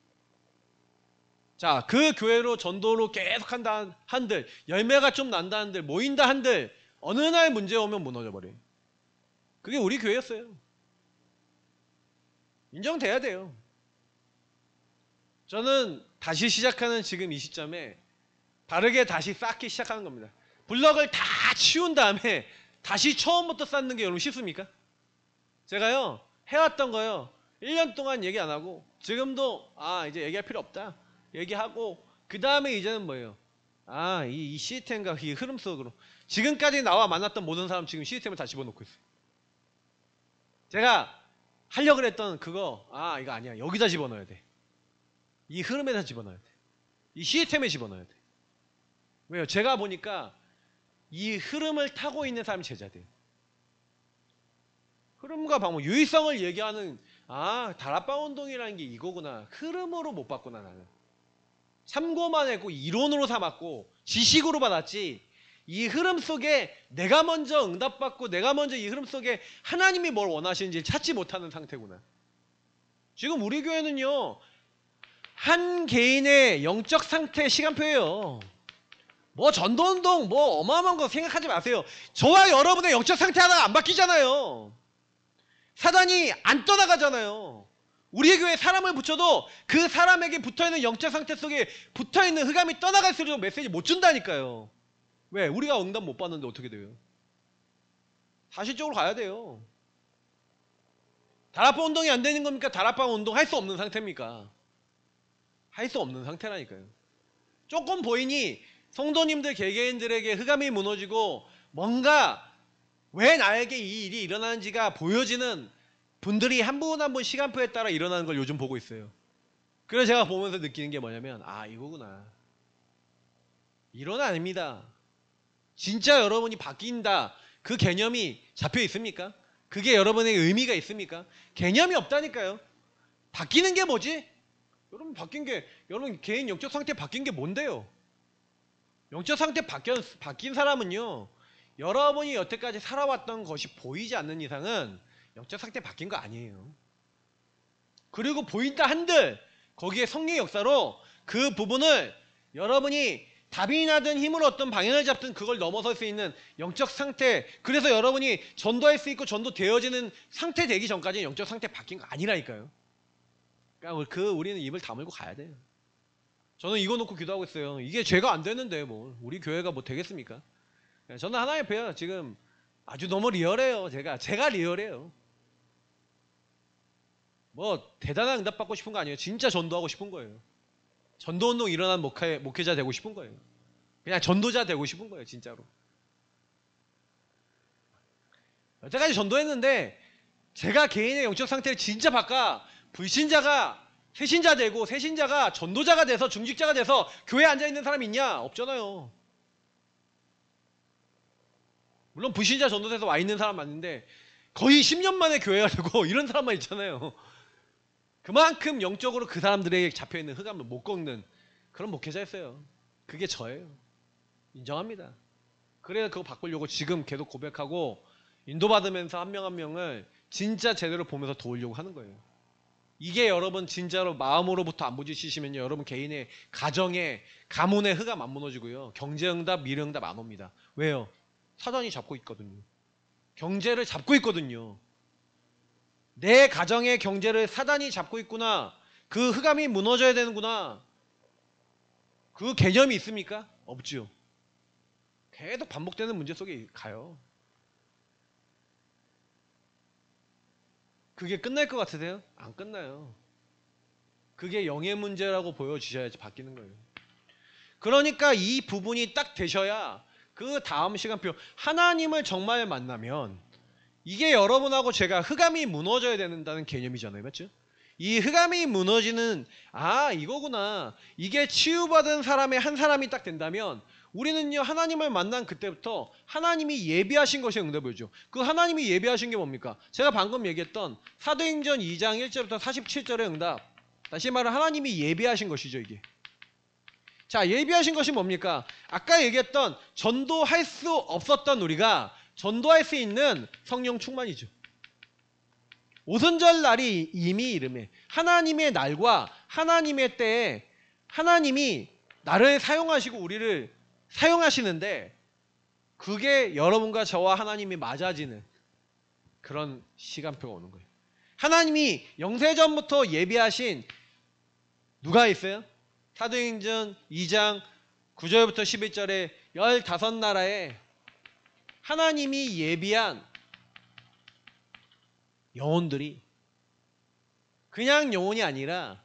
자, 그 교회로 전도로 계속 한다 한들, 열매가 좀 난다 한들, 모인다 한들 어느 날 문제 오면 무너져 버려요. 그게 우리 교회였어요. 인정돼야 돼요. 저는 다시 시작하는 지금 이 시점에 바르게 다시 쌓기 시작하는 겁니다. 블럭을 다 치운 다음에 다시 처음부터 쌓는 게 여러분 쉽습니까? 제가요 해왔던 거요 1년 동안 얘기 안 하고 지금도 이제 얘기할 필요 없다 얘기하고, 그 다음에 이제는 뭐예요? 이 시스템과 이 흐름 속으로 지금까지 나와 만났던 모든 사람 지금 시스템을 다 집어넣고 있어요. 제가 하려고 했던 그거 이거 아니야. 여기다 집어넣어야 돼. 이 흐름에다 집어넣어야 돼. 이 시스템에 집어넣어야 돼. 왜요? 제가 보니까 이 흐름을 타고 있는 사람이 제자돼요. 흐름과 방법, 유의성을 얘기하는 다락방 운동이라는 게 이거구나. 흐름으로 못 봤구나 나는. 참고만 했고 이론으로 삼았고 지식으로 받았지, 이 흐름 속에 내가 먼저 응답받고 내가 먼저 이 흐름 속에 하나님이 뭘 원하시는지 찾지 못하는 상태구나. 지금 우리 교회는요 한 개인의 영적 상태의 시간표예요. 뭐 전도운동 뭐 어마어마한 거 생각하지 마세요. 저와 여러분의 영적 상태 하나가 안 바뀌잖아요. 사단이 안 떠나가잖아요. 우리 교회에 사람을 붙여도 그 사람에게 붙어있는 영적 상태 속에 붙어있는 흑암이 떠나갈수록 메시지 못 준다니까요. 왜? 우리가 응답 못 받는데 어떻게 돼요? 사실적으로 가야 돼요. 다락방 운동이 안 되는 겁니까? 다락방 운동 할 수 없는 상태입니까? 할 수 없는 상태라니까요. 조금 보이니 성도님들 개개인들에게 흑암이 무너지고 뭔가 왜 나에게 이 일이 일어나는지가 보여지는 분들이 한 분 한 분 시간표에 따라 일어나는 걸 요즘 보고 있어요. 그래서 제가 보면서 느끼는 게 뭐냐면 이거구나. 이론 아닙니다. 진짜 여러분이 바뀐다 그 개념이 잡혀 있습니까? 그게 여러분에게 의미가 있습니까? 개념이 없다니까요. 바뀌는 게 뭐지? 여러분 바뀐 게, 여러분 개인 영적 상태 바뀐 게 뭔데요? 영적 상태 바뀐 사람은요 여러분이 여태까지 살아왔던 것이 보이지 않는 이상은 영적 상태 바뀐 거 아니에요. 그리고 보인다 한들 거기에 성령의 역사로 그 부분을 여러분이 답이 나든 힘으로 어떤 방향을 잡든 그걸 넘어설 수 있는 영적 상태, 그래서 여러분이 전도할 수 있고 전도되어지는 상태 되기 전까지는 영적 상태 바뀐 거 아니라니까요. 그러니까 우리는 입을 다물고 가야 돼요. 저는 이거 놓고 기도하고 있어요. 이게 죄가 안 되는데 뭐 우리 교회가 뭐 되겠습니까? 저는 하나님 앞에요 지금 아주 너무 리얼해요. 제가 리얼해요. 뭐 대단한 응답 받고 싶은 거 아니에요. 진짜 전도하고 싶은 거예요. 전도운동 일어난 목회자 되고 싶은 거예요. 그냥 전도자 되고 싶은 거예요. 진짜로. 여태까지 전도했는데 제가 개인의 영적 상태를 진짜 바꿔 불신자가 새신자 되고 새신자가 전도자가 돼서 중직자가 돼서 교회에 앉아있는 사람이 있냐? 없잖아요. 물론 불신자 전도돼서 와 있는 사람 맞는데 거의 10년 만에 교회가 되고 이런 사람만 있잖아요. 그만큼 영적으로 그 사람들에게 잡혀있는 흑암을 못 꺾는 그런 목회자였어요. 그게 저예요. 인정합니다. 그래서 그거 바꾸려고 지금 계속 고백하고 인도받으면서 한 명 한 명을 진짜 제대로 보면서 도우려고 하는 거예요. 이게 여러분 진짜로 마음으로부터 안 부딪히시면요 여러분 개인의 가정의 가문의 흑암 안 무너지고요 경제응답 미래응답 안 옵니다. 왜요? 사단이 잡고 있거든요. 경제를 잡고 있거든요. 내 가정의 경제를 사단이 잡고 있구나. 그 흑암이 무너져야 되는구나. 그 개념이 있습니까? 없지요. 계속 반복되는 문제 속에 가요. 그게 끝날 것 같으세요? 안 끝나요. 그게 영의 문제라고 보여주셔야지 바뀌는 거예요. 그러니까 이 부분이 딱 되셔야 그 다음 시간표, 하나님을 정말 만나면 이게 여러분하고 제가 흑암이 무너져야 된다는 개념이잖아요. 맞죠? 이 흑암이 무너지는, 이거구나. 이게 치유받은 사람의 한 사람이 딱 된다면 우리는요, 하나님을 만난 그때부터 하나님이 예비하신 것이 응답이죠. 그 하나님이 예비하신 게 뭡니까? 제가 방금 얘기했던 사도행전 2장 1절부터 47절의 응답. 다시 말해 하나님이 예비하신 것이죠, 이게. 자, 예비하신 것이 뭡니까? 아까 얘기했던 전도할 수 없었던 우리가 전도할 수 있는 성령 충만이죠. 오순절 날이 이미 이름에 하나님의 날과 하나님의 때에 하나님이 나를 사용하시고 우리를 사용하시는데, 그게 여러분과 저와 하나님이 맞아지는 그런 시간표가 오는 거예요. 하나님이 영세전부터 예비하신 누가 있어요? 사도행전 2장 9절부터 11절에 15나라에 하나님이 예비한 영혼들이 그냥 영혼이 아니라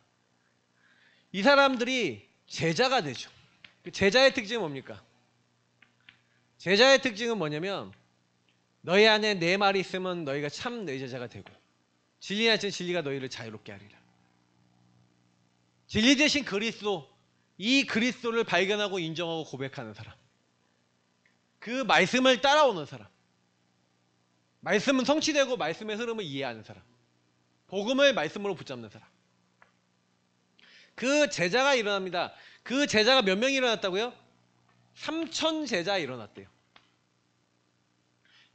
이 사람들이 제자가 되죠. 그 제자의 특징은 뭡니까? 제자의 특징은 뭐냐면 너희 안에 내 말이 있으면 너희가 참 내 제자가 되고 진리 안에 진리가 너희를 자유롭게 하리라. 진리 대신 그리스도, 이 그리스도를 발견하고 인정하고 고백하는 사람, 그 말씀을 따라오는 사람, 말씀은 성취되고 말씀의 흐름을 이해하는 사람, 복음을 말씀으로 붙잡는 사람, 그 제자가 일어납니다. 그 제자가 몇 명이 일어났다고요? 3,000 제자 일어났대요.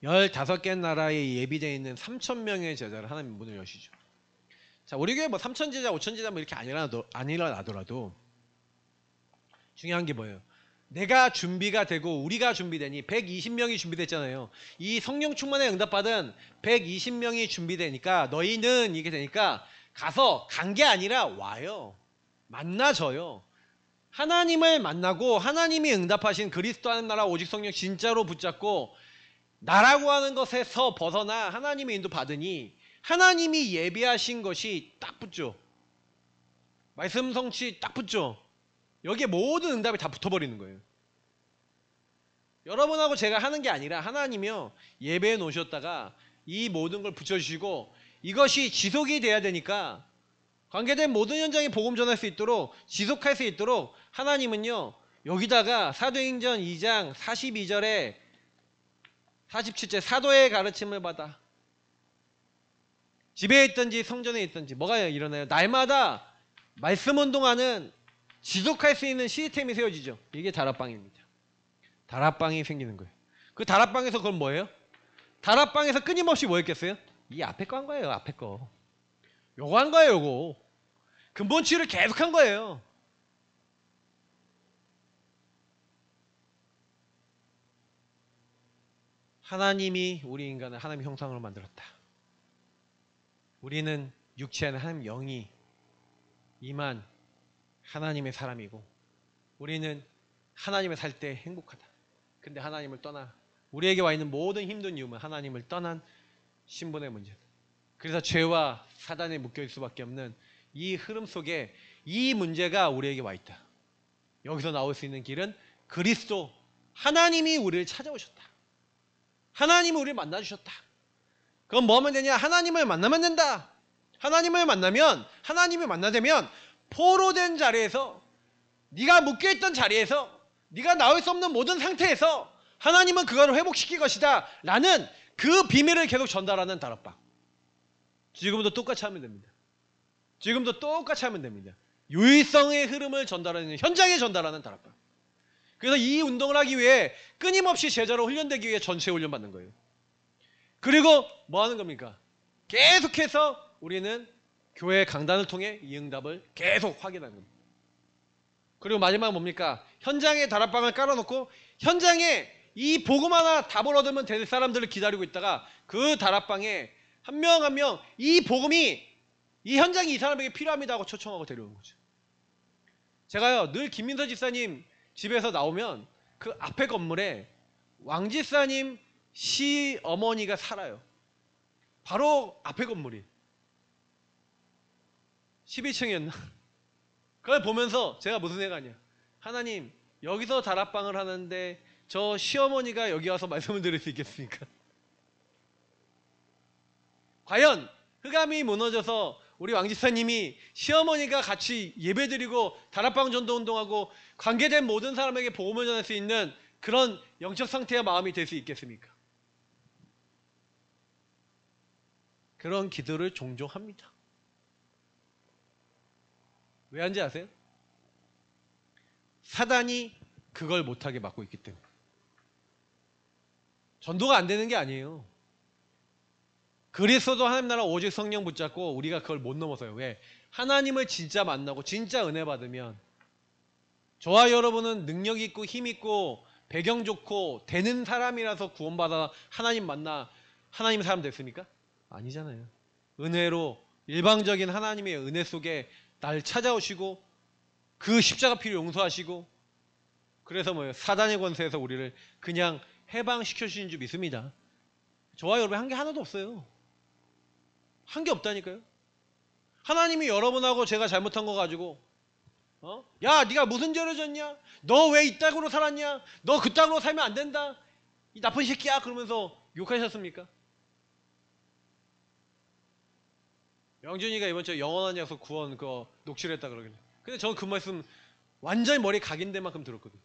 15개 나라에 예비되어 있는 3,000명의 제자를 하나님 문을 여시죠. 자, 우리 교회 뭐 3,000 제자, 5,000 제자 뭐 이렇게 안 일어나더라도 중요한 게 뭐예요? 내가 준비가 되고 우리가 준비되니 120명이 준비됐잖아요. 이 성령 충만에 응답받은 120명이 준비되니까 너희는 이게 되니까 가서 간 게 아니라 와요. 만나져요. 하나님을 만나고 하나님이 응답하신 그리스도 하는 나라 오직 성령 진짜로 붙잡고 나라고 하는 것에서 벗어나 하나님의 인도 받으니 하나님이 예비하신 것이 딱 붙죠. 말씀 성취 딱 붙죠. 여기에 모든 응답이 다 붙어버리는 거예요. 여러분하고 제가 하는 게 아니라 하나님이요, 예배해 놓으셨다가 이 모든 걸 붙여주시고 이것이 지속이 돼야 되니까 관계된 모든 현장에 복음 전할 수 있도록 지속할 수 있도록 하나님은요, 여기다가 사도행전 2장 42절에 47절 사도의 가르침을 받아 집에 있든지 성전에 있든지 뭐가 일어나요? 날마다 말씀 운동하는 지속할 수 있는 시스템이 세워지죠. 이게 다락방입니다. 다락방이 생기는 거예요. 그 다락방에서 그건 뭐예요? 다락방에서 끊임없이 뭐 했겠어요? 이 앞에 거 한 거예요. 앞에 거. 요거 한 거예요. 요거. 근본 치유를 계속 한 거예요. 하나님이 우리 인간을 하나님의 형상으로 만들었다. 우리는 육체 안에 하나님 영이 임한 하나님의 사람이고 우리는 하나님을 살 때 행복하다. 근데 하나님을 떠나 우리에게 와 있는 모든 힘든 이유는 하나님을 떠난 신분의 문제다. 그래서 죄와 사단에 묶여있을 수밖에 없는 이 흐름 속에 이 문제가 우리에게 와 있다. 여기서 나올 수 있는 길은 그리스도, 하나님이 우리를 찾아오셨다. 하나님이 우리를 만나주셨다. 그럼 뭐 하면 되냐? 하나님을 만나면 된다. 하나님을 만나면, 하나님이 만나되면 포로된 자리에서, 네가 묶여있던 자리에서, 네가 나올 수 없는 모든 상태에서 하나님은 그거를 회복시킬 것이다 라는 그 비밀을 계속 전달하는 다락방. 지금도 똑같이 하면 됩니다. 지금도 똑같이 하면 됩니다. 유일성의 흐름을 전달하는, 현장에 전달하는 다락방. 그래서 이 운동을 하기 위해 끊임없이 제자로 훈련되기 위해 전체 훈련 받는 거예요. 그리고 뭐 하는 겁니까? 계속해서 우리는 교회 강단을 통해 이 응답을 계속 확인하는 겁니다. 그리고 마지막 뭡니까? 현장에 다락방을 깔아놓고 현장에 이 복음 하나 답을 얻으면 될 사람들을 기다리고 있다가 그 다락방에 한 명 한 명 이 복음이 이 현장이 이 사람에게 필요합니다 하고 초청하고 데려오는 거죠. 제가요 늘 김민서 집사님 집에서 나오면 그 앞에 건물에 왕집사님 시어머니가 살아요. 바로 앞에 건물이. 12층이었나? 그걸 보면서 제가 무슨 생각이냐, 하나님 여기서 다락방을 하는데 저 시어머니가 여기 와서 말씀을 들을 수 있겠습니까? 과연 흑암이 무너져서 우리 왕집사님이 시어머니가 같이 예배드리고 다락방 전도 운동하고 관계된 모든 사람에게 복음을 전할 수 있는 그런 영적 상태와 마음이 될 수 있겠습니까? 그런 기도를 종종 합니다. 왜 하는지 아세요? 사단이 그걸 못하게 막고 있기 때문에. 전도가 안 되는 게 아니에요. 그리스도 하나님 나라 오직 성령 붙잡고 우리가 그걸 못 넘어서요. 왜? 하나님을 진짜 만나고 진짜 은혜 받으면, 저와 여러분은 능력 있고 힘 있고 배경 좋고 되는 사람이라서 구원받아 하나님 만나 하나님 사람 됐습니까? 아니잖아요. 은혜로 일방적인 하나님의 은혜 속에 날 찾아오시고 그 십자가 피로 용서하시고, 그래서 뭐예요? 사단의 권세에서 우리를 그냥 해방시켜 주신 줄 믿습니다. 저와 여러분 한 게 하나도 없어요. 한 게 없다니까요. 하나님이 여러분하고 제가 잘못한 거 가지고 야 네가 무슨 죄를 졌냐? 너 왜 이 땅으로 살았냐? 너 그 땅으로 살면 안 된다, 이 나쁜 새끼야, 그러면서 욕하셨습니까? 영준이가 이번 주에 영원한 약속 구원 그거 녹취를 했다 그러길래, 근데 저는 그 말씀 완전히 머리에 각인될 만큼 들었거든요.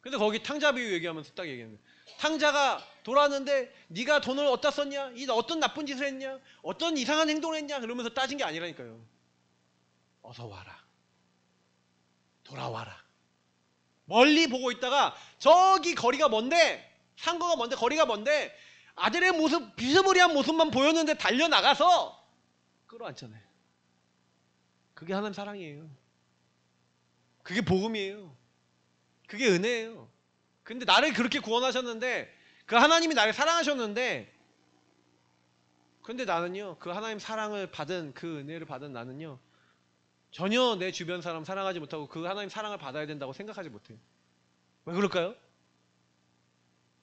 근데 거기 탕자 비유 얘기하면서 딱 얘기했는데, 탕자가 돌아왔는데 네가 돈을 어디다 썼냐? 이 어떤 나쁜 짓을 했냐? 어떤 이상한 행동을 했냐? 그러면서 따진 게 아니라니까요. 어서 와라, 돌아와라. 멀리 보고 있다가 저기 거리가 먼데, 상거가 먼데, 거리가 먼데 아들의 모습, 비스무리한 모습만 보였는데 달려나가서 끌어안잖아요. 그게 하나님 사랑이에요. 그게 복음이에요. 그게 은혜예요. 근데 나를 그렇게 구원하셨는데, 그 하나님이 나를 사랑하셨는데, 근데 나는요, 그 하나님 사랑을 받은, 그 은혜를 받은 나는요, 전혀 내 주변 사람 사랑하지 못하고 그 하나님 사랑을 받아야 된다고 생각하지 못해요. 왜 그럴까요?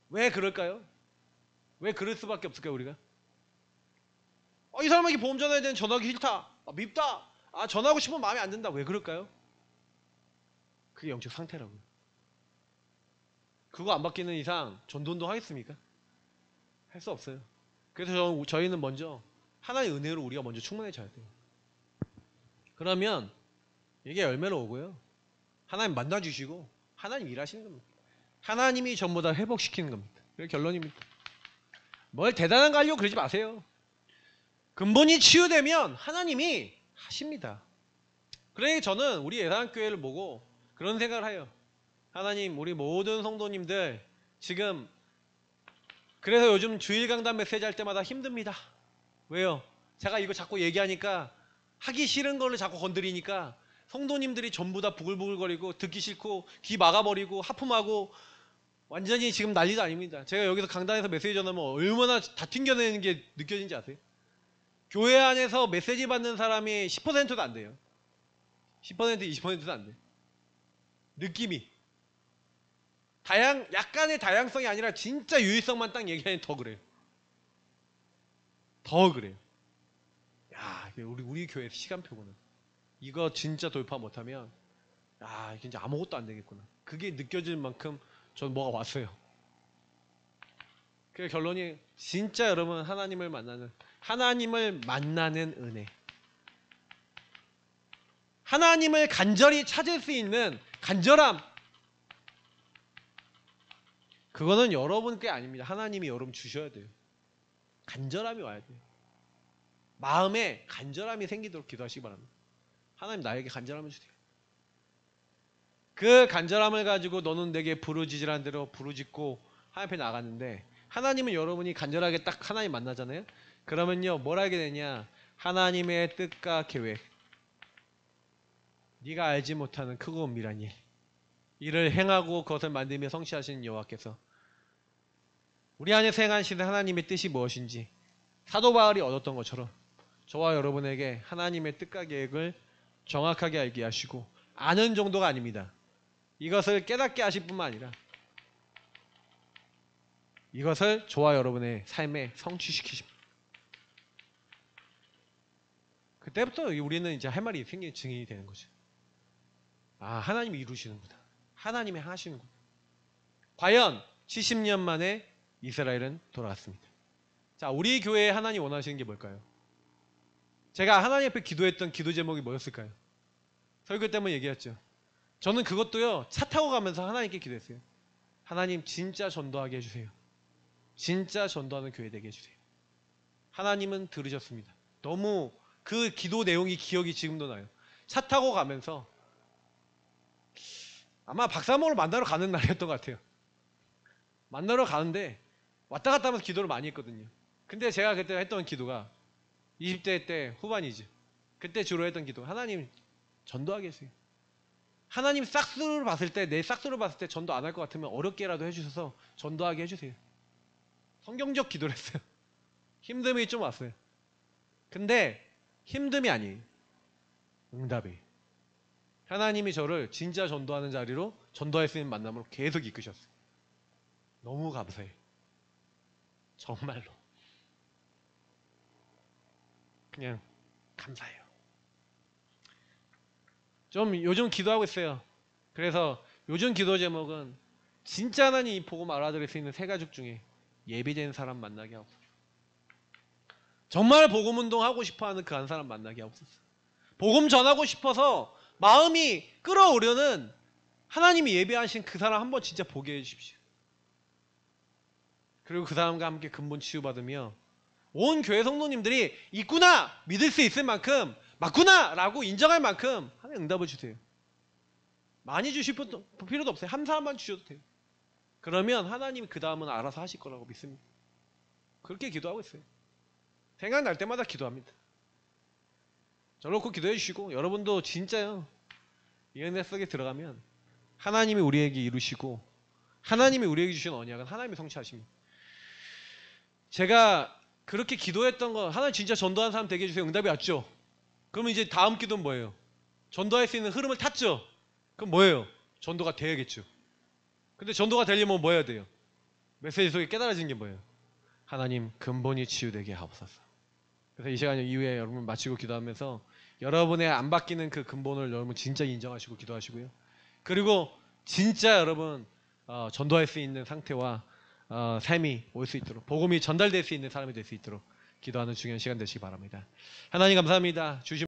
왜 그럴까요? 왜 그럴 수밖에 없을까요, 우리가? 이 사람에게 보험 전화해야 되는 전화하기 싫다, 밉다, 전화하고 싶으면 마음에 안 든다. 왜 그럴까요? 그게 영적 상태라고요. 그거 안 바뀌는 이상 전도운동 하겠습니까? 할 수 없어요. 그래서 저희는 먼저 하나님의 은혜로 우리가 먼저 충만해져야 돼요. 그러면 이게 열매로 오고요, 하나님 만나주시고 하나님 일하시는 겁니다. 하나님이 전부 다 회복시키는 겁니다. 그게 결론입니다. 뭘 대단한 거 하려고 그러지 마세요. 근본이 치유되면 하나님이 하십니다. 그러니 저는 우리 예산교회를 보고 그런 생각을 해요. 하나님, 우리 모든 성도님들 지금, 그래서 요즘 주일 강단 메시지 할 때마다 힘듭니다. 왜요? 제가 이거 자꾸 얘기하니까, 하기 싫은 거를 자꾸 건드리니까 성도님들이 전부 다 부글부글거리고 듣기 싫고 귀 막아버리고 하품하고 완전히 지금 난리도 아닙니다. 제가 여기서 강단에서 메시지 전하면 얼마나 다 튕겨내는 게 느껴진지 아세요? 교회 안에서 메시지 받는 사람이 10%도 안 돼요. 10%, 20%도 안 돼요. 느낌이. 약간의 다양성이 아니라 진짜 유의성만 딱 얘기하면 더 그래요. 더 그래요. 야, 우리 교회 시간표구나. 이거 진짜 돌파 못하면, 진짜 아무것도 안 되겠구나. 그게 느껴질 만큼 전 뭐가 왔어요. 그 결론이, 진짜 여러분 하나님을 만나는 은혜. 하나님을 간절히 찾을 수 있는 간절함. 그거는 여러분 게 아닙니다. 하나님이 여러분 주셔야 돼요. 간절함이 와야 돼요. 마음에 간절함이 생기도록 기도하시기 바랍니다. 하나님, 나에게 간절함을 주세요. 그 간절함을 가지고 너는 내게 부르짖으란 대로 부르짖고 하나님 앞에 나갔는데, 하나님은 여러분이 간절하게 딱 하나님 만나잖아요. 그러면요, 뭘 알게 되냐? 하나님의 뜻과 계획, 네가 알지 못하는 크고 은밀한 일, 이를 행하고 그것을 만들며 성취하시는 여호와께서 우리 안에서 행하시는 하나님의 뜻이 무엇인지 사도 바울이 얻었던 것처럼 저와 여러분에게 하나님의 뜻과 계획을 정확하게 알게 하시고, 아는 정도가 아닙니다. 이것을 깨닫게 하실 뿐만 아니라 이것을 저와 여러분의 삶에 성취시키십니다. 그때부터 우리는 이제 할 말이 생긴 증인이 되는 거죠. 아, 하나님이 이루시는구나. 하나님이 하시는구나. 과연 70년 만에 이스라엘은 돌아갔습니다. 자, 우리 교회에 하나님 원하시는 게 뭘까요? 제가 하나님 앞에 기도했던 기도 제목이 뭐였을까요? 설교 때문에 얘기했죠. 저는 그것도요, 차 타고 가면서 하나님께 기도했어요. 하나님 진짜 전도하게 해주세요. 진짜 전도하는 교회 되게 해주세요. 하나님은 들으셨습니다. 너무 그 기도 내용이 기억이 지금도 나요. 차 타고 가면서 아마 박사모를 만나러 가는 날이었던 것 같아요. 만나러 가는데 왔다 갔다 하면서 기도를 많이 했거든요. 근데 제가 그때 했던 기도가 20대 때 후반이죠. 그때 주로 했던 기도, 하나님 전도하게 해주세요. 하나님 싹수를 봤을 때, 내 싹수를 봤을 때 전도 안 할 것 같으면 어렵게라도 해주셔서 전도하게 해주세요. 성경적 기도를 했어요. 힘듦이 좀 왔어요. 근데 힘듦이 아니에요. 응답이에요. 하나님이 저를 진짜 전도하는 자리로, 전도할 수 있는 만남으로 계속 이끄셨어요. 너무 감사해요. 정말로. 그냥 감사해요. 좀 요즘 기도하고 있어요. 그래서 요즘 기도 제목은 진짜 하나님 이 복음 알아들을 수 있는 세 가족 중에 예비된 사람 만나게 하옵소서. 정말 복음 운동하고 싶어하는 그 한 사람 만나게 하옵소서. 복음 전하고 싶어서 마음이 끓어오려는 하나님이 예비하신 그 사람 한번 진짜 보게 해주십시오. 그리고 그 사람과 함께 근본 치유받으며 온 교회 성도님들이 있구나, 믿을 수 있을 만큼, 맞구나 라고 인정할 만큼 하나님 응답을 주세요. 많이 주실 필요도 없어요. 한 사람만 주셔도 돼요. 그러면 하나님이 그 다음은 알아서 하실 거라고 믿습니다. 그렇게 기도하고 있어요. 생각날 때마다 기도합니다. 저놓고 기도해 주시고, 여러분도 진짜요, 이 은혜 속에 들어가면 하나님이 우리에게 이루시고 하나님이 우리에게 주신 언약은 하나님이 성취하십니다. 제가 그렇게 기도했던 거, 하나님 진짜 전도하는 사람 되게 해주세요. 응답이 왔죠? 그러면 이제 다음 기도는 뭐예요? 전도할 수 있는 흐름을 탔죠? 그럼 뭐예요? 전도가 돼야겠죠. 근데 전도가 되려면 뭐 해야 돼요? 메시지 속에 깨달아진 게 뭐예요? 하나님 근본이 치유되게 하옵소서. 그래서 이 시간 이후에 여러분 마치고 기도하면서 여러분의 안 바뀌는 그 근본을 여러분 진짜 인정하시고 기도하시고요. 그리고 진짜 여러분 전도할 수 있는 상태와 삶이 올 수 있도록, 복음이 전달될 수 있는 사람이 될 수 있도록 기도하는 중요한 시간 되시기 바랍니다. 하나님 감사합니다. 주신